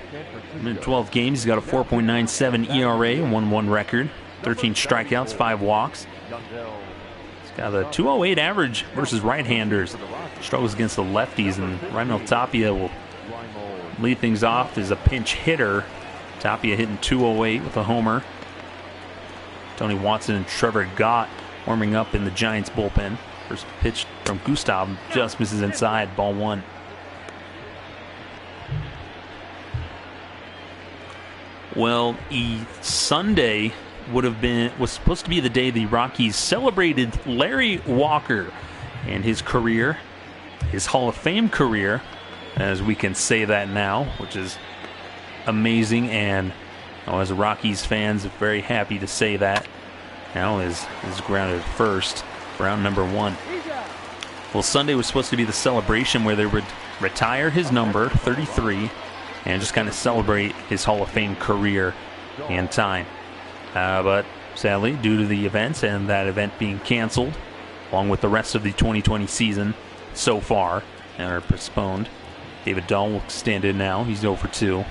in 12 games. He's got a 4.97 ERA, 1-1 record, 13 strikeouts, 5 walks. He's got a 208 average versus right-handers. Struggles against the lefties, and Raimel Tapia will lead things off as a pinch hitter. Tapia hitting 208 with a homer. Tony Watson and Trevor Gott warming up in the Giants bullpen. First pitch from Gustav just misses inside, ball 1. Well, Sunday was supposed to be the day the Rockies celebrated Larry Walker and his career, his Hall of Fame career, as we can say that now, which is amazing. And as a Rockies fans, very happy to say that. Now is grounded first, round number 1. Well, Sunday was supposed to be the celebration where they would retire his number, 33, and just kind of celebrate his Hall of Fame career and time. But sadly, due to the events and that event being canceled, along with the rest of the 2020 season so far, and are postponed, David Dahl will stand in now. He's 0-2.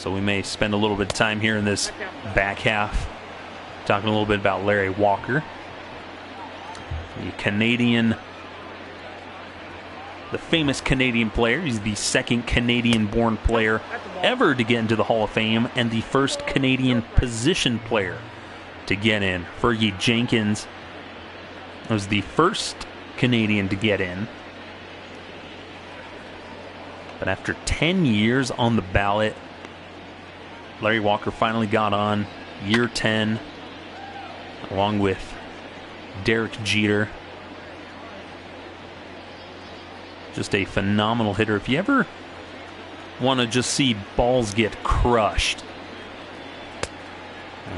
So we may spend a little bit of time here in this back half talking a little bit about Larry Walker, the Canadian, the famous Canadian player. He's the second Canadian-born player ever to get into the Hall of Fame and the first Canadian position player to get in. Fergie Jenkins was the first Canadian to get in. But after 10 years on the ballot, Larry Walker finally got on year 10, along with Derek Jeter. Just a phenomenal hitter. If you ever want to just see balls get crushed,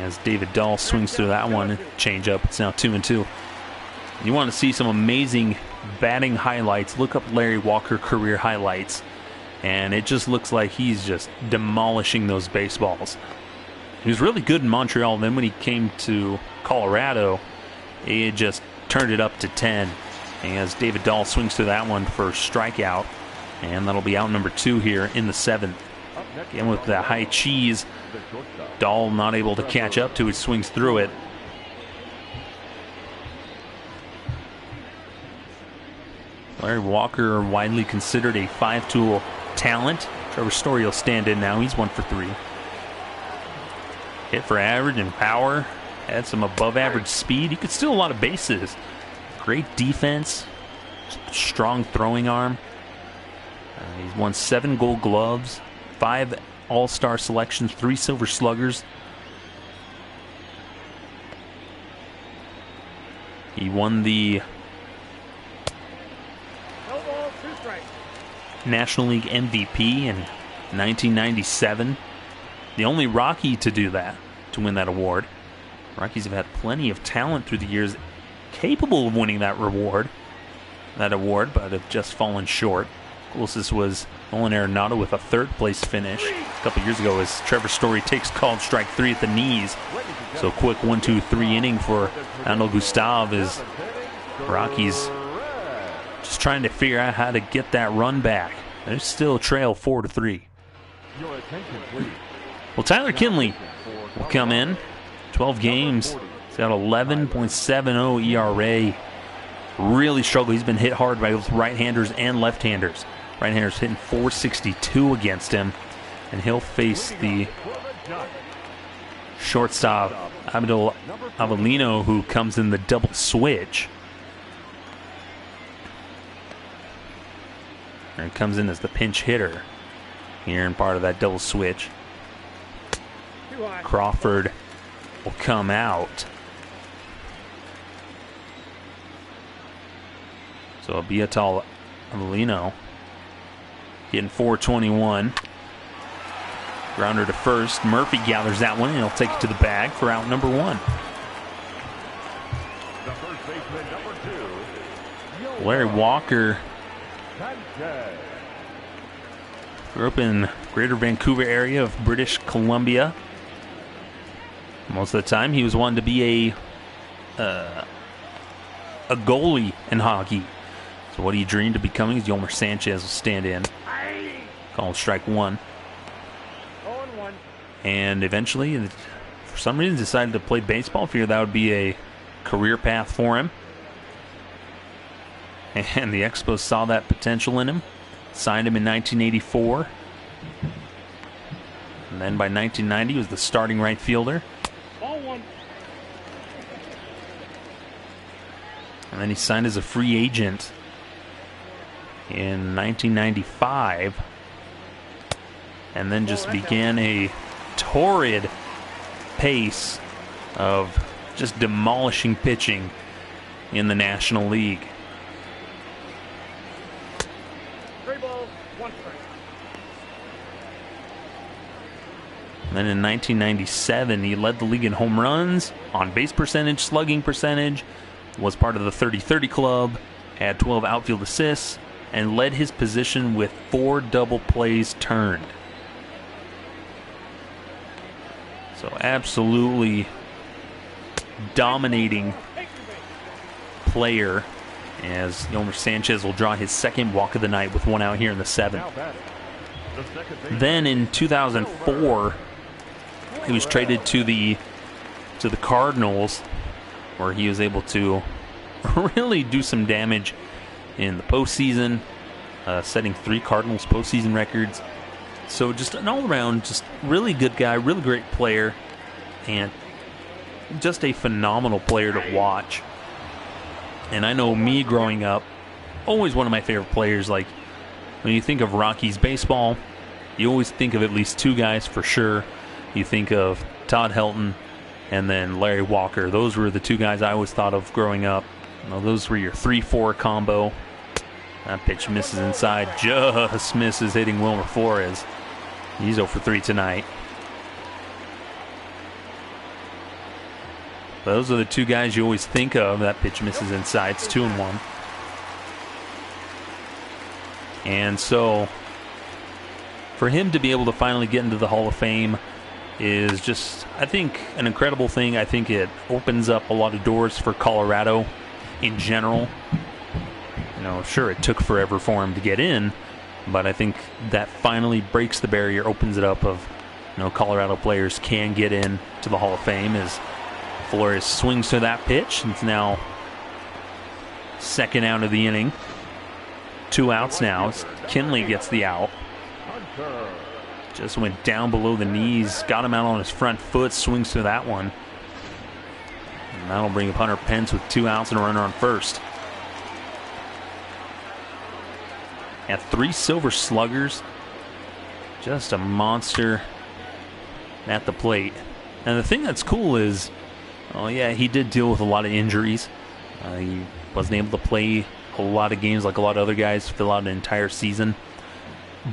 as David Dahl swings through that one, change up, it's now 2-2. You want to see some amazing batting highlights, look up Larry Walker career highlights, and it just looks like he's just demolishing those baseballs. He was really good in Montreal. Then when he came to Colorado, he just turned it up to 10. As David Dahl swings to that one for strikeout, and that'll be out number 2 here in the 7th. Again with the high cheese, Dahl not able to catch up to it, swings through it. Larry Walker, widely considered a 5-tool talent. Trevor Story will stand in now. He's 1 for 3. Hit for average and power. Had some above average speed. He could steal a lot of bases. Great defense. Strong throwing arm. He's won 7 Gold Gloves, 5 All-Star selections, 3 Silver Sluggers. He won the National League MVP in 1997. The only Rocky to do that, to win that award. Rockies have had plenty of talent through the years capable of winning that award, but have just fallen short. Closest was Nolan Arenado with a 3rd place finish a couple years ago, as Trevor Story takes called strike 3 at the knees. So quick 1-2-3 inning for Andal Gustav, as Rockies just trying to figure out how to get that run back. They still trail 4-3. Well, Tyler Kinley will come in. 12 games. He's got 11.70 ERA. Really struggled. He's been hit hard by both right-handers and left-handers. Right-handers hitting .462 against him. And he'll face the shortstop, Abdul Avelino, who comes in the double switch. He comes in as the pinch hitter here in part of that double switch. Crawford will come out. So Abiatal Avelino getting 421. Grounder to first. Murphy gathers that one, and he'll take it to the bag for out number 1. The first baseman, number 2. Larry Walker grew up in Greater Vancouver area of British Columbia. Most of the time, he was wanting to be a goalie in hockey. So what he dreamed of becoming is Yolmer Sanchez will stand in. Call him strike 1. And eventually, for some reason, decided to play baseball. Figured that would be a career path for him. And the Expos saw that potential in him. Signed him in 1984. And then by 1990, he was the starting right fielder. And then he signed as a free agent in 1995. And then just began a torrid pace of just demolishing pitching in the National League. And then in 1997, he led the league in home runs, on-base percentage, slugging percentage, was part of the 30-30 club, had 12 outfield assists, and led his position with 4 double plays turned. So absolutely dominating player, as Yolmer Sanchez will draw his 2nd walk of the night with 1 out here in the 7th. Then in 2004, he was traded to the Cardinals, where he was able to really do some damage in the postseason, setting 3 Cardinals postseason records. So just an all-around, just really good guy, really great player, and just a phenomenal player to watch. And I know me growing up, always one of my favorite players. Like, when you think of Rockies baseball, you always think of at least 2 guys for sure. You think of Todd Helton and then Larry Walker. Those were the 2 guys I always thought of growing up. You know, those were your 3-4 combo. That pitch misses inside, just misses, hitting Wilmer Flores. He's 0 for 3 tonight. Those are the 2 guys you always think of. That pitch misses inside. It's 2-1. And so, for him to be able to finally get into the Hall of Fame is just, I think, an incredible thing. I think it opens up a lot of doors for Colorado in general. You know, sure, it took forever for him to get in, but I think that finally breaks the barrier, opens it up of, you know, Colorado players can get in to the Hall of Fame as Flores swings to that pitch. It's now second out of the inning. 2 outs now. Kinley gets the out. Just went down below the knees, got him out on his front foot, swings to that one. And that'll bring up Hunter Pence with 2 outs and a runner on first. At 3 silver sluggers. Just a monster at the plate. And the thing that's cool is, oh yeah, he did deal with a lot of injuries. He wasn't able to play a lot of games like a lot of other guys, fill out an entire season.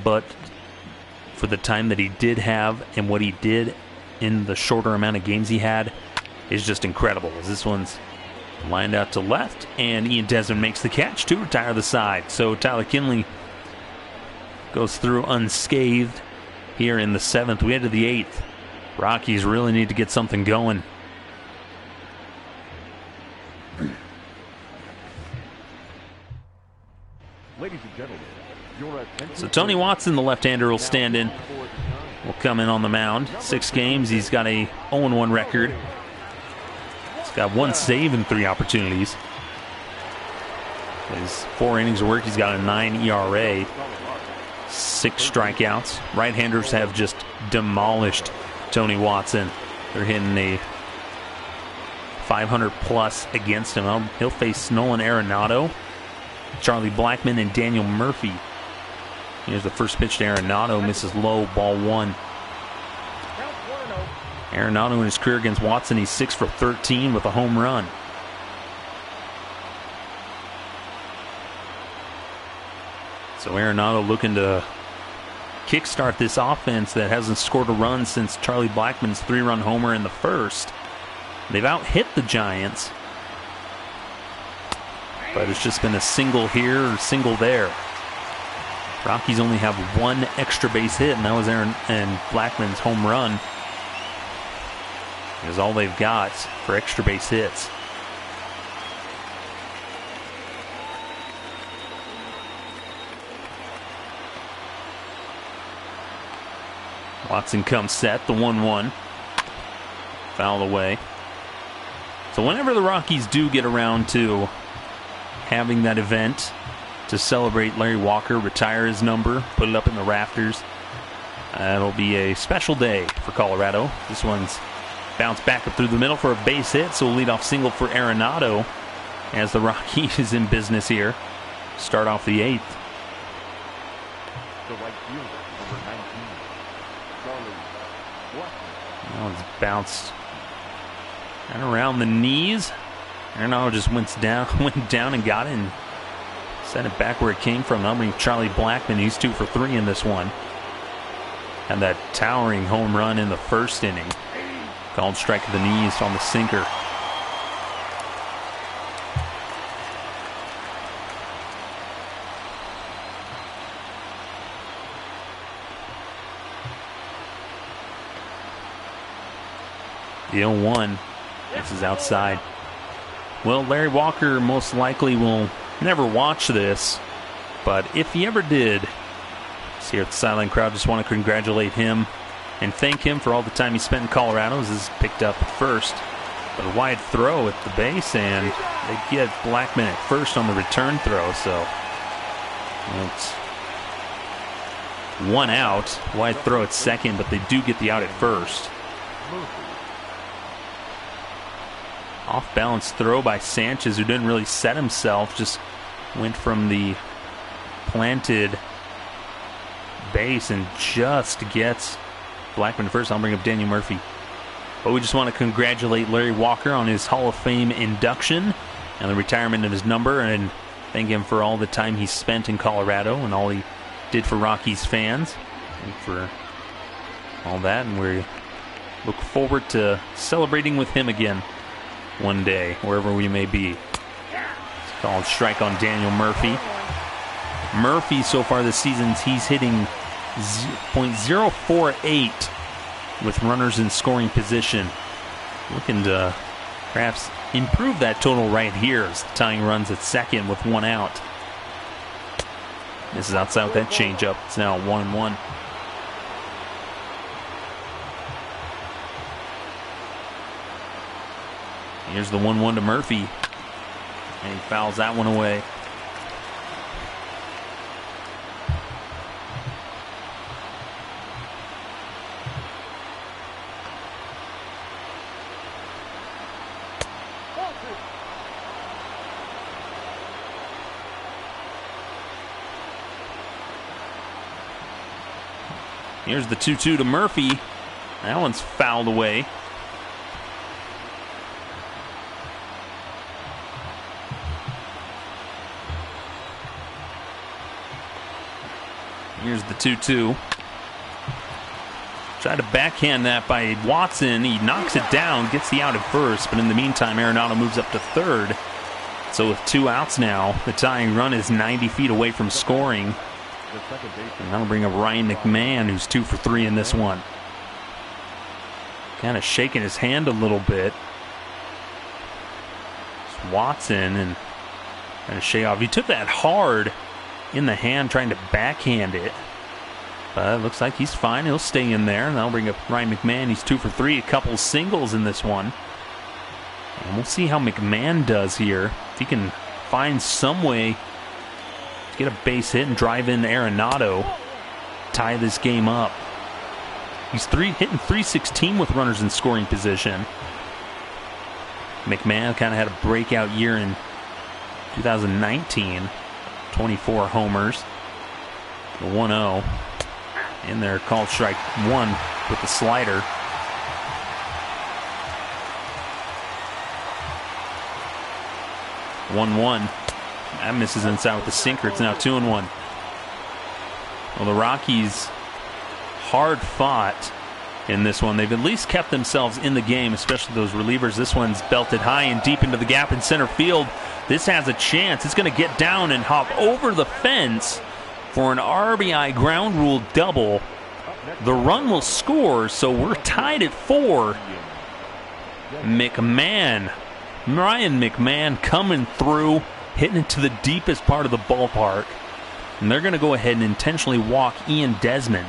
But for the time that he did have and what he did in the shorter amount of games he had is just incredible. As this one's lined out to left, and Ian Desmond makes the catch to retire the side. So Tyler Kinley goes through unscathed here in the 7th. We head to the 8th. Rockies really need to get something going. Ladies and gentlemen, your attention. So Tony Watson, the left-hander, will stand in. Will come in on the mound. 6 games. He's got a 0-1 record. He's got 1 save in 3 opportunities. His 4 innings of work, he's got a 9 ERA. 6 strikeouts. Right-handers have just demolished Tony Watson. They're hitting a 500 plus against him. He'll face Nolan Arenado, Charlie Blackmon, and Daniel Murphy. Here's the first pitch to Arenado, misses low, ball 1. Arenado in his career against Watson, he's 6 for 13 with a home run. So Arenado looking to kickstart this offense that hasn't scored a run since Charlie Blackmon's 3-run homer in the first. They've out-hit the Giants, but it's just been a single here or single there. Rockies only have 1 extra base hit, and that was Aaron and Blackmon's home run. Is all they've got for extra base hits. Watson comes set, the 1-1. Foul away. So whenever the Rockies do get around to having that event to celebrate Larry Walker, retire his number, put it up in the rafters, it'll be a special day for Colorado. This one's bounced back up through the middle for a base hit, so lead off single for Arenado as the Rockies is in business here. Start off the 8th. The right fielder, number 19, Charlie Blackmon. That one's bounced and around the knees. Arenado just went down and got it and sent it back where it came from. That'll bring Charlie Blackmon. He's 2 for 3 in this one. And that towering home run in the first inning. Called strike of the knees on the sinker. The 0-1. This is outside. Well, Larry Walker most likely will never watch this, but if he ever did, So here at the sideline crowd, just want to congratulate him and thank him for all the time he spent in Colorado. This is picked up at first, but a wide throw at the base, and they get Blackman at first on the return throw. So it's 1 out, wide throw at second, but they do get the out at first. Off balance throw by Sanchez, who didn't really set himself, just went from the planted base and just gets Blackman first. I'll bring up Daniel Murphy. But we just want to congratulate Larry Walker on his Hall of Fame induction and the retirement of his number, and thank him for all the time he spent in Colorado and all he did for Rockies fans and for all that. And we look forward to celebrating with him again one day, wherever we may be. It's called strike on Daniel Murphy. Murphy, so far this season, he's hitting .048 with runners in scoring position. Looking to perhaps improve that total right here as the tying runs at second with 1 out. This is outside with that changeup. It's now 1-1. Here's the 1-1 to Murphy, and he fouls that one away. Here's the 2-2 to Murphy. That one's fouled away. Here's the 2-2. Tried to backhand that by Watson. He knocks it down, gets the out at first, but in the meantime, Arenado moves up to third. So with 2 outs now, the tying run is 90 feet away from scoring. And that'll bring up Ryan McMahon, who's 2 for 3 in this one. Kind of shaking his hand a little bit. It's Watson and trying to shake off. He took that hard in the hand, trying to backhand it. But it looks like he's fine. He'll stay in there. And that'll bring up Ryan McMahon. He's 2 for 3. A couple singles in this one. And we'll see how McMahon does here. If he can find some way to get a base hit and drive in Arenado, tie this game up. He's hitting .316 with runners in scoring position. McMahon kind of had a breakout year in 2019. 24 homers. The 1-0. In there, called strike 1 with the slider. One. That misses inside with the sinker. It's now 2-1. Well, the Rockies hard fought in this one. They've at least kept themselves in the game, especially those relievers. This one's belted high and deep into the gap in center field. This has a chance. It's going to get down and hop over the fence for an RBI ground rule double. The run will score, so we're tied at 4. Ryan McMahon coming through, hitting it to the deepest part of the ballpark. And they're going to go ahead and intentionally walk Ian Desmond.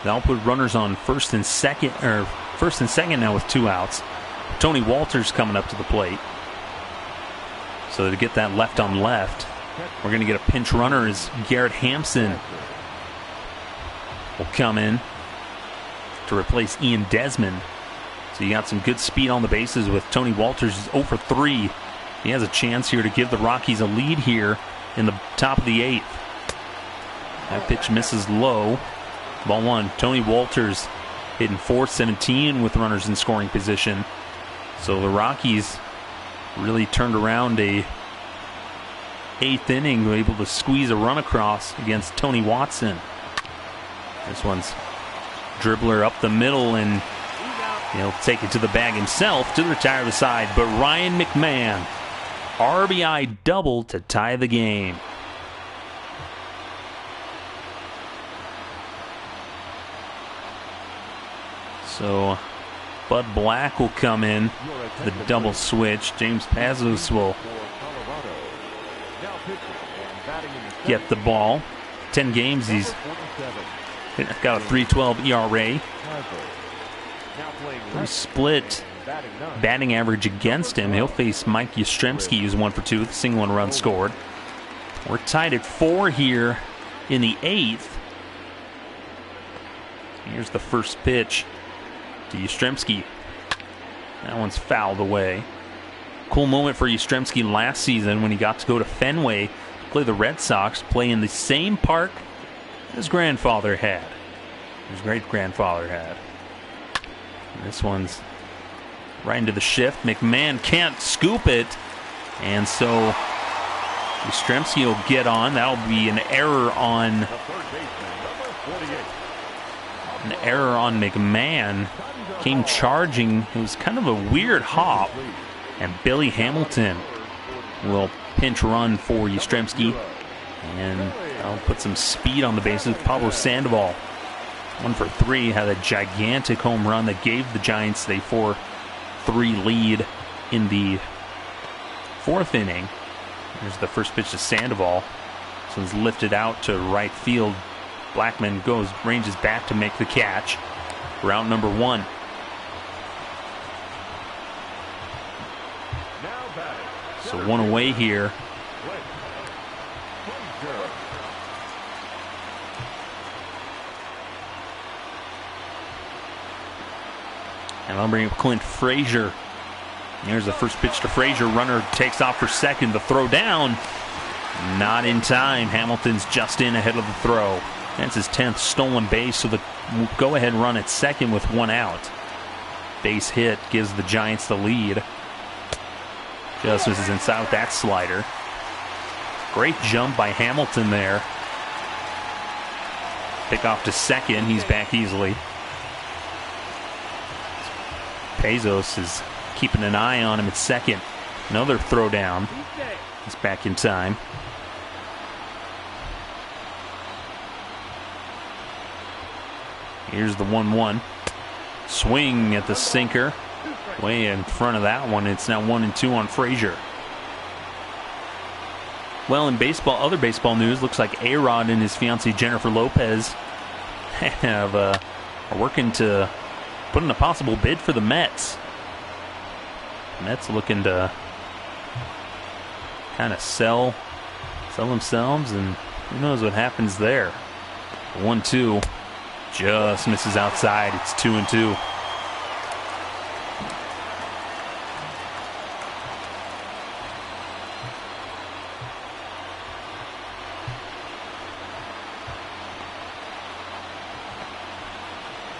They'll put runners on first and second now with 2 outs. Tony Walters coming up to the plate. So to get that left on left, we're going to get a pinch runner as Garrett Hampson will come in to replace Ian Desmond. So you got some good speed on the bases with Tony Walters 0 for 3. He has a chance here to give the Rockies a lead here in the top of the 8th. That pitch misses low. Ball 1. Tony Walters hitting .417 with runners in scoring position. So the Rockies really turned around a 8th inning, able to squeeze a run across against Tony Watson. This one's dribbler up the middle, and he'll take it to the bag himself to retire the side. But Ryan McMahon, RBI double to tie the game. So Bud Black will come in, the double switch. James Pazos will get the ball. 10 games, he's got a 3.12 ERA. Pretty split batting average against him. He'll face Mike Yastrzemski, who's 1 for 2 with a single and run scored. We're tied at 4 here in the 8th. Here's the first pitch to Yastrzemski. That one's fouled away. Cool moment for Yastrzemski last season when he got to go to Fenway to play the Red Sox, play in the same park his grandfather had. His great-grandfather had. And this one's right into the shift. McMahon can't scoop it. And so Yastrzemski will get on. That'll be an error on McMahon. Came charging. It was kind of a weird hop. And Billy Hamilton will pinch run for Yastrzemski. And I'll put some speed on the bases. Pablo Sandoval, 1 for 3, had a gigantic home run that gave the Giants a 4-3 lead in the 4th inning. Here's the first pitch to Sandoval. This one's lifted out to right field. Blackman ranges back to make the catch. Round number 1. So 1 away here. And I'll bring up Clint Frazier. Here's the first pitch to Frazier. Runner takes off for second. The throw down. Not in time. Hamilton's just in ahead of the throw. That's his 10th stolen base, so the go-ahead run at second with 1 out. Base hit gives the Giants the lead. Just misses inside with that slider. Great jump by Hamilton there. Pick off to second. He's back easily. Pezos is keeping an eye on him at second. Another throw down. He's back in time. Here's the 1-1. Swing at the sinker. Way in front of that one. It's now 1-2 on Frazier. Well, in baseball, other baseball news, looks like A-Rod and his fiancée Jennifer Lopez are working to put in a possible bid for the Mets. Mets looking to kind of sell themselves, and who knows what happens there. 1-2 just misses outside. It's 2-2.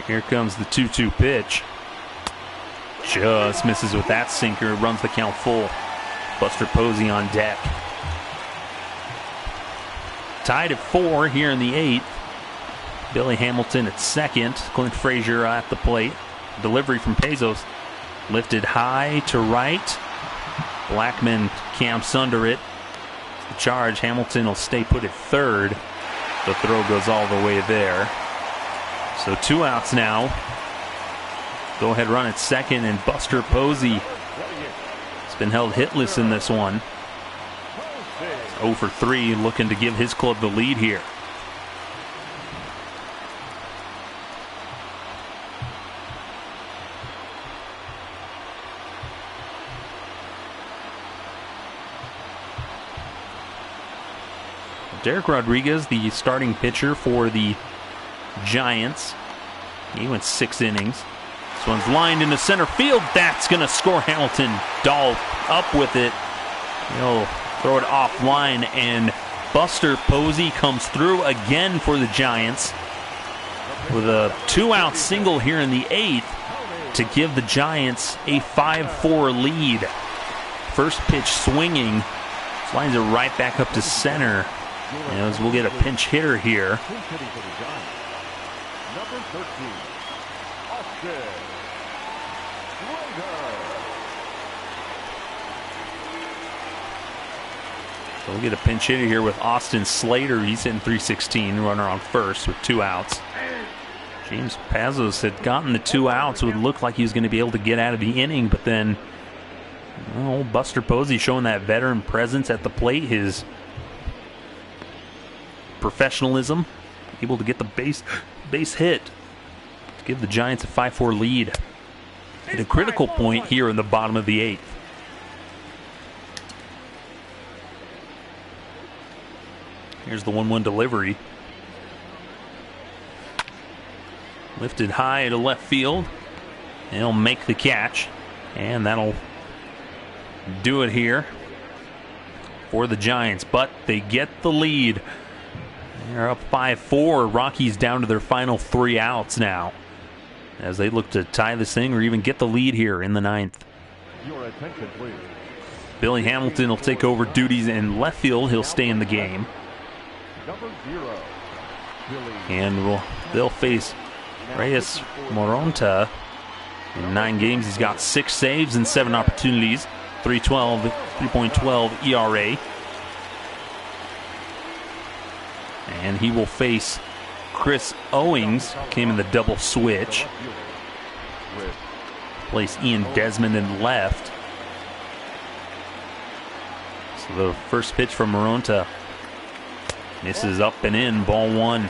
Here comes the 2-2 pitch. Just misses with that sinker. Runs the count full. Buster Posey on deck. Tied at 4 here in the 8th. Billy Hamilton at second. Clint Frazier at the plate. Delivery from Pezos. Lifted high to right. Blackman camps under it. The charge. Hamilton will stay put at third. The throw goes all the way there. So 2 outs now. Go ahead run at second, and Buster Posey has been held hitless in this one. 0 for 3, looking to give his club the lead here. Derek Rodriguez, the starting pitcher for the Giants. He went 6 innings. This one's lined into center field. That's going to score. Hamilton. Dahl up with it. He'll throw it offline, and Buster Posey comes through again for the Giants with a 2-out single here in the 8th to give the Giants a 5-4 lead. First pitch swinging. Lines it right back up to center. As we'll get a pinch hitter here. Number 13, Austin. So we'll get a pinch hitter here with Austin Slater. He's hitting .316, runner on first with 2 outs. James Pazos had gotten the 2 outs. It would look like he was going to be able to get out of the inning, but then old Buster Posey showing that veteran presence at the plate. His professionalism, able to get the base hit to give the Giants a 5-4 lead at a critical point here in the bottom of the 8th. Here's the 1-1 delivery. Lifted high to left field. He'll make the catch, and that'll do it here for the Giants, but they get the lead. They're up 5-4. Rockies down to their final 3 outs now as they look to tie this thing or even get the lead here in the 9th. Your attention, please. Billy Hamilton will take over duties in left field. He'll stay in the game. Number 0, Billy. And they'll face Reyes Moronta. In 9 games, he's got 6 saves and 7 opportunities. 3.12 ERA. And he will face Chris Owings, came in the double switch. Place Ian Desmond in left. So the first pitch from Moronta misses up and in, ball 1.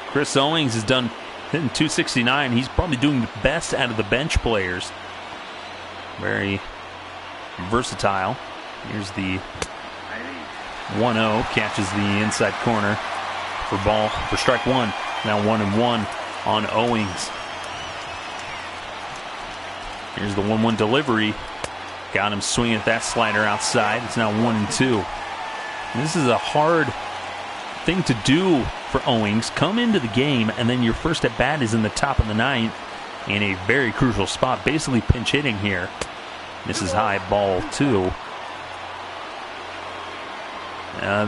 Chris Owings has done hitting .269. He's probably doing the best out of the bench players. Very versatile. Here's the 1-0, catches the inside corner for strike 1. Now 1-1 on Owings. Here's the 1-1 delivery. Got him swinging at that slider outside. It's now 1-2. This is a hard thing to do for Owings. Come into the game, and then your first at bat is in the top of the 9th in a very crucial spot, basically pinch hitting here. Misses high, ball 2.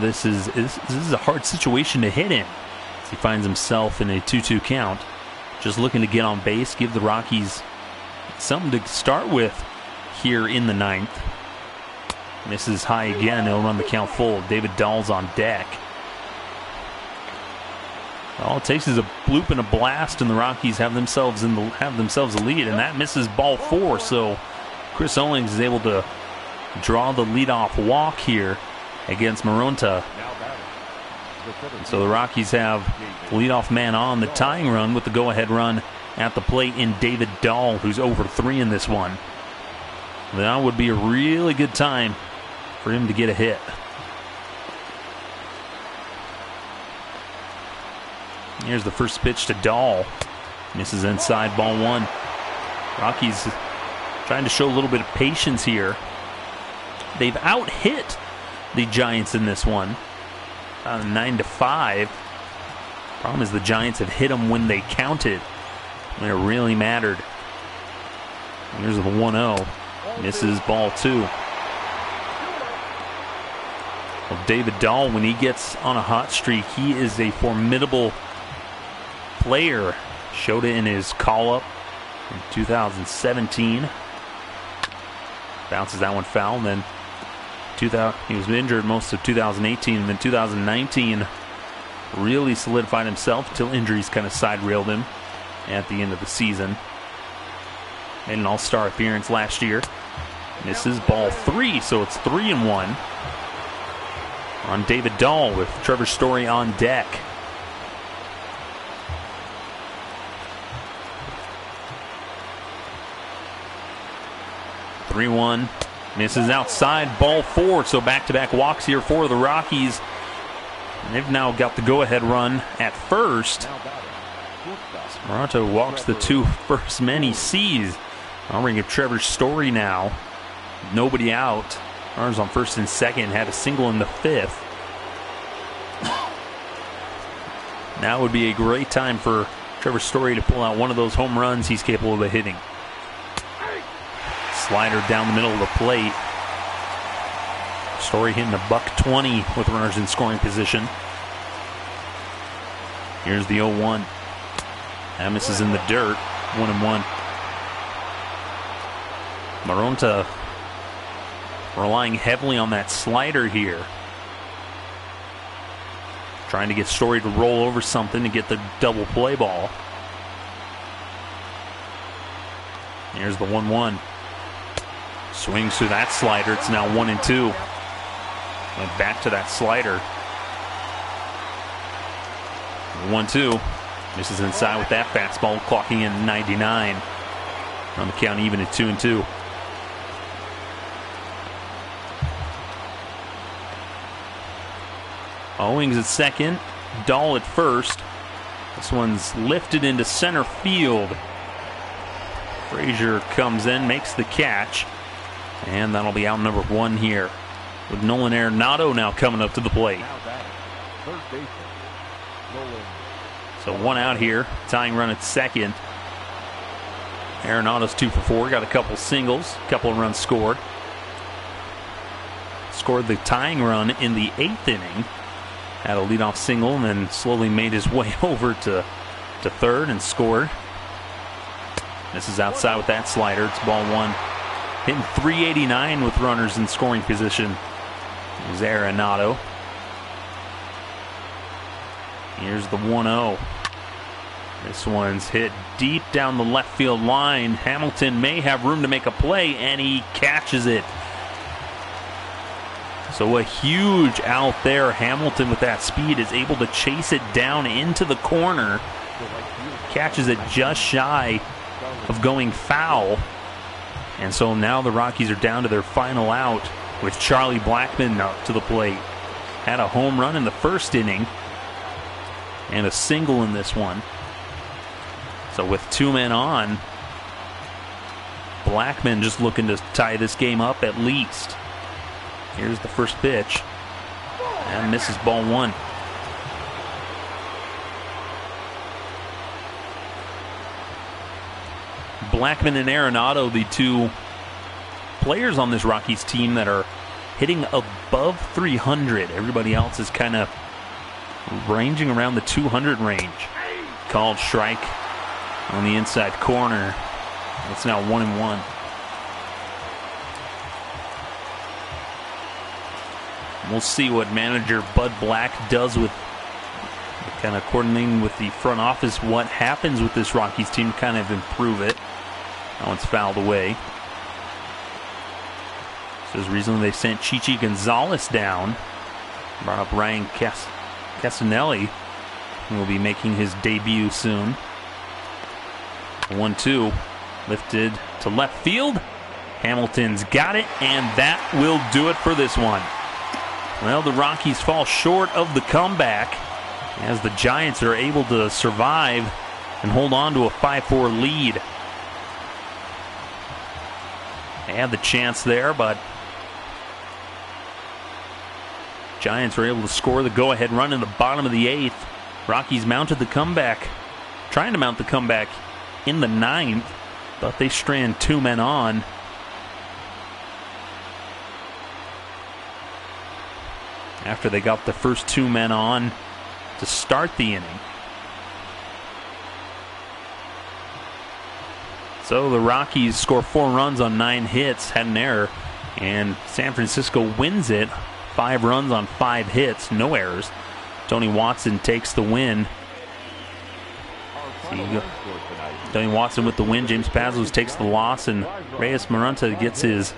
This is a hard situation to hit in. He finds himself in a 2-2 count, just looking to get on base, give the Rockies something to start with here in the 9th. Misses high again. He'll run the count full. David Dahl's on deck. All it takes is a bloop and a blast, and the Rockies have themselves a lead, and that misses ball 4. So Chris Owings is able to draw the leadoff walk here against Moronta. So the Rockies have leadoff man on the tying run with the go-ahead run at the plate in David Dahl, who's over 3 in this one. That would be a really good time for him to get a hit. Here's the first pitch to Dahl. Misses inside, ball 1. Rockies trying to show a little bit of patience here. They've out-hit the Giants in this one. 9-5. Problem is the Giants have hit them when they counted, when it really mattered. Here's the 1-0. Misses, ball 2. Well, David Dahl, when he gets on a hot streak, he is a formidable player. Showed it in his call-up in 2017. Bounces that one foul, and then he was injured most of 2018, and then 2019 really solidified himself until injuries kind of side-railed him at the end of the season. Made an all-star appearance last year. Misses, ball 3, so it's 3-1 on David Dahl with Trevor Story on deck. (3-1) Misses outside, ball 4. So back-to-back walks here for the Rockies. And they've now got the go-ahead run at first. Toronto walks the 2 first men he sees. I'll bring up Trevor Story now. Nobody out. Runners on first and second. Had a single in the 5th. Now would be a great time for Trevor Story to pull out one of those home runs he's capable of hitting. Slider down the middle of the plate. Story hitting a $120 with runners in scoring position. Here's the 0-1. That misses in the dirt. 1-1. Moronta relying heavily on that slider here. Trying to get Story to roll over something to get the double play ball. Here's the 1-1. Swings through that slider. It's now 1-2. Went back to that slider. 1-2. Misses inside with that fastball, clocking in 99. On the count even at 2-2. Owings at second. Dahl at first. This one's lifted into center field. Frazier comes in, makes the catch. And that'll be out number 1 here. With Nolan Arenado now coming up to the plate. So 1 out here. Tying run at second. Arenado's 2 for 4. Got a couple singles. A couple of runs scored. Scored the tying run in the 8th inning. Had a leadoff single and then slowly made his way over to third and scored. This is outside with that slider. It's ball 1. Hitting .389 with runners in scoring position is Arenado. Here's the 1-0. This one's hit deep down the left field line. Hamilton may have room to make a play, and he catches it. So a huge out there. Hamilton with that speed is able to chase it down into the corner. Catches it just shy of going foul. And so now the Rockies are down to their final out with Charlie Blackmon up to the plate. Had a home run in the first inning and a single in this one. So with 2 men on, Blackmon just looking to tie this game up at least. Here's the first pitch. And misses ball 1. Blackmon and Arenado, the 2 players on this Rockies team that are hitting above 300. Everybody else is kind of ranging around the 200 range. Called strike on the inside corner. It's now 1-1. We'll see what manager Bud Black does with kind of coordinating with the front office. What happens with this Rockies team, kind of improve it. That one's fouled away. So recently they sent Chichi Gonzalez down. Brought up Ryan Casanelli, who will be making his debut soon. 1-2. Lifted to left field. Hamilton's got it, and that will do it for this one. Well, the Rockies fall short of the comeback as the Giants are able to survive and hold on to a 5-4 lead. They had the chance there, but Giants were able to score the go-ahead run in the bottom of the 8th. Rockies mounted the comeback, trying to mount the comeback in the 9th, but they strand 2 men on. After they got the first 2 men on to start the inning. So the Rockies score 4 runs on 9 hits, had an error, and San Francisco wins it. 5 runs on 5 hits, no errors. Tony Watson takes the win. Tony Watson with the win. James Pazos takes the loss, and Reyes Maranta gets his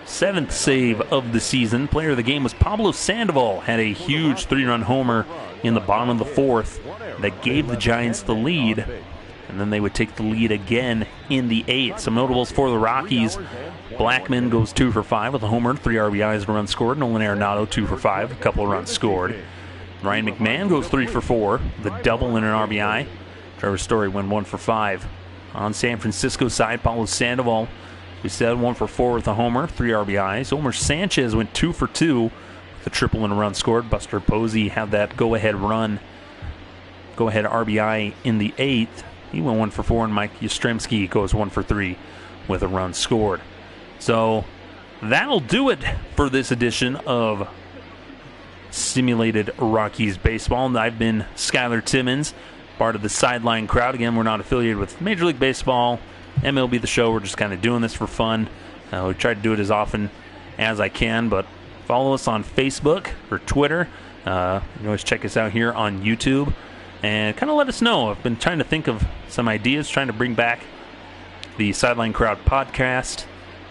7th save of the season. Player of the game was Pablo Sandoval. Had a huge 3-run homer in the bottom of the 4th that gave the Giants the lead. And then they would take the lead again in the 8th. Some notables for the Rockies. Blackmon goes 2 for 5 with a homer, 3 RBIs, and a run scored. Nolan Arenado 2 for 5, a couple of runs scored. Ryan McMahon goes 3 for 4, the double and an RBI. Trevor Story went 1 for 5. On San Francisco's side, Pablo Sandoval, we said 1 for 4 with a homer, 3 RBIs. Omar Sanchez went 2 for 2 with a triple and a run scored. Buster Posey had that go-ahead RBI in the 8th. He went 1 for 4, and Mike Yastrzemski goes 1 for 3 with a run scored. So that'll do it for this edition of Simulated Rockies Baseball. And I've been Skylar Timmons, part of the Sideline Crowd. Again, we're not affiliated with Major League Baseball, MLB The Show. We're just kind of doing this for fun. We try to do it as often as I can, but follow us on Facebook or Twitter. You can always check us out here on YouTube. And kind of let us know. I've been trying to think of some ideas, trying to bring back the Sideline Crowd podcast.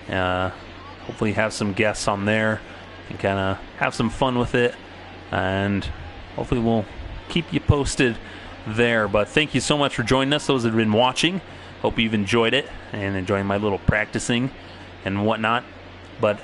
Hopefully have some guests on there. and kind of have some fun with it. And hopefully we'll keep you posted there. But thank you so much for joining us, those that have been watching. Hope you've enjoyed it and enjoying my little practicing and whatnot. But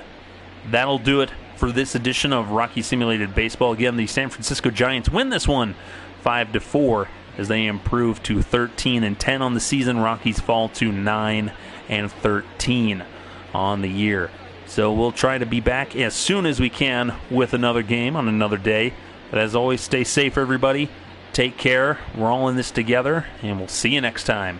that'll do it for this edition of Rocky Simulated Baseball. Again, the San Francisco Giants win this one 5-4 as they improve to 13-10 on the season. Rockies fall to 9-13 on the year. So we'll try to be back as soon as we can with another game on another day. But as always, stay safe, everybody. Take care. We're all in this together, and we'll see you next time.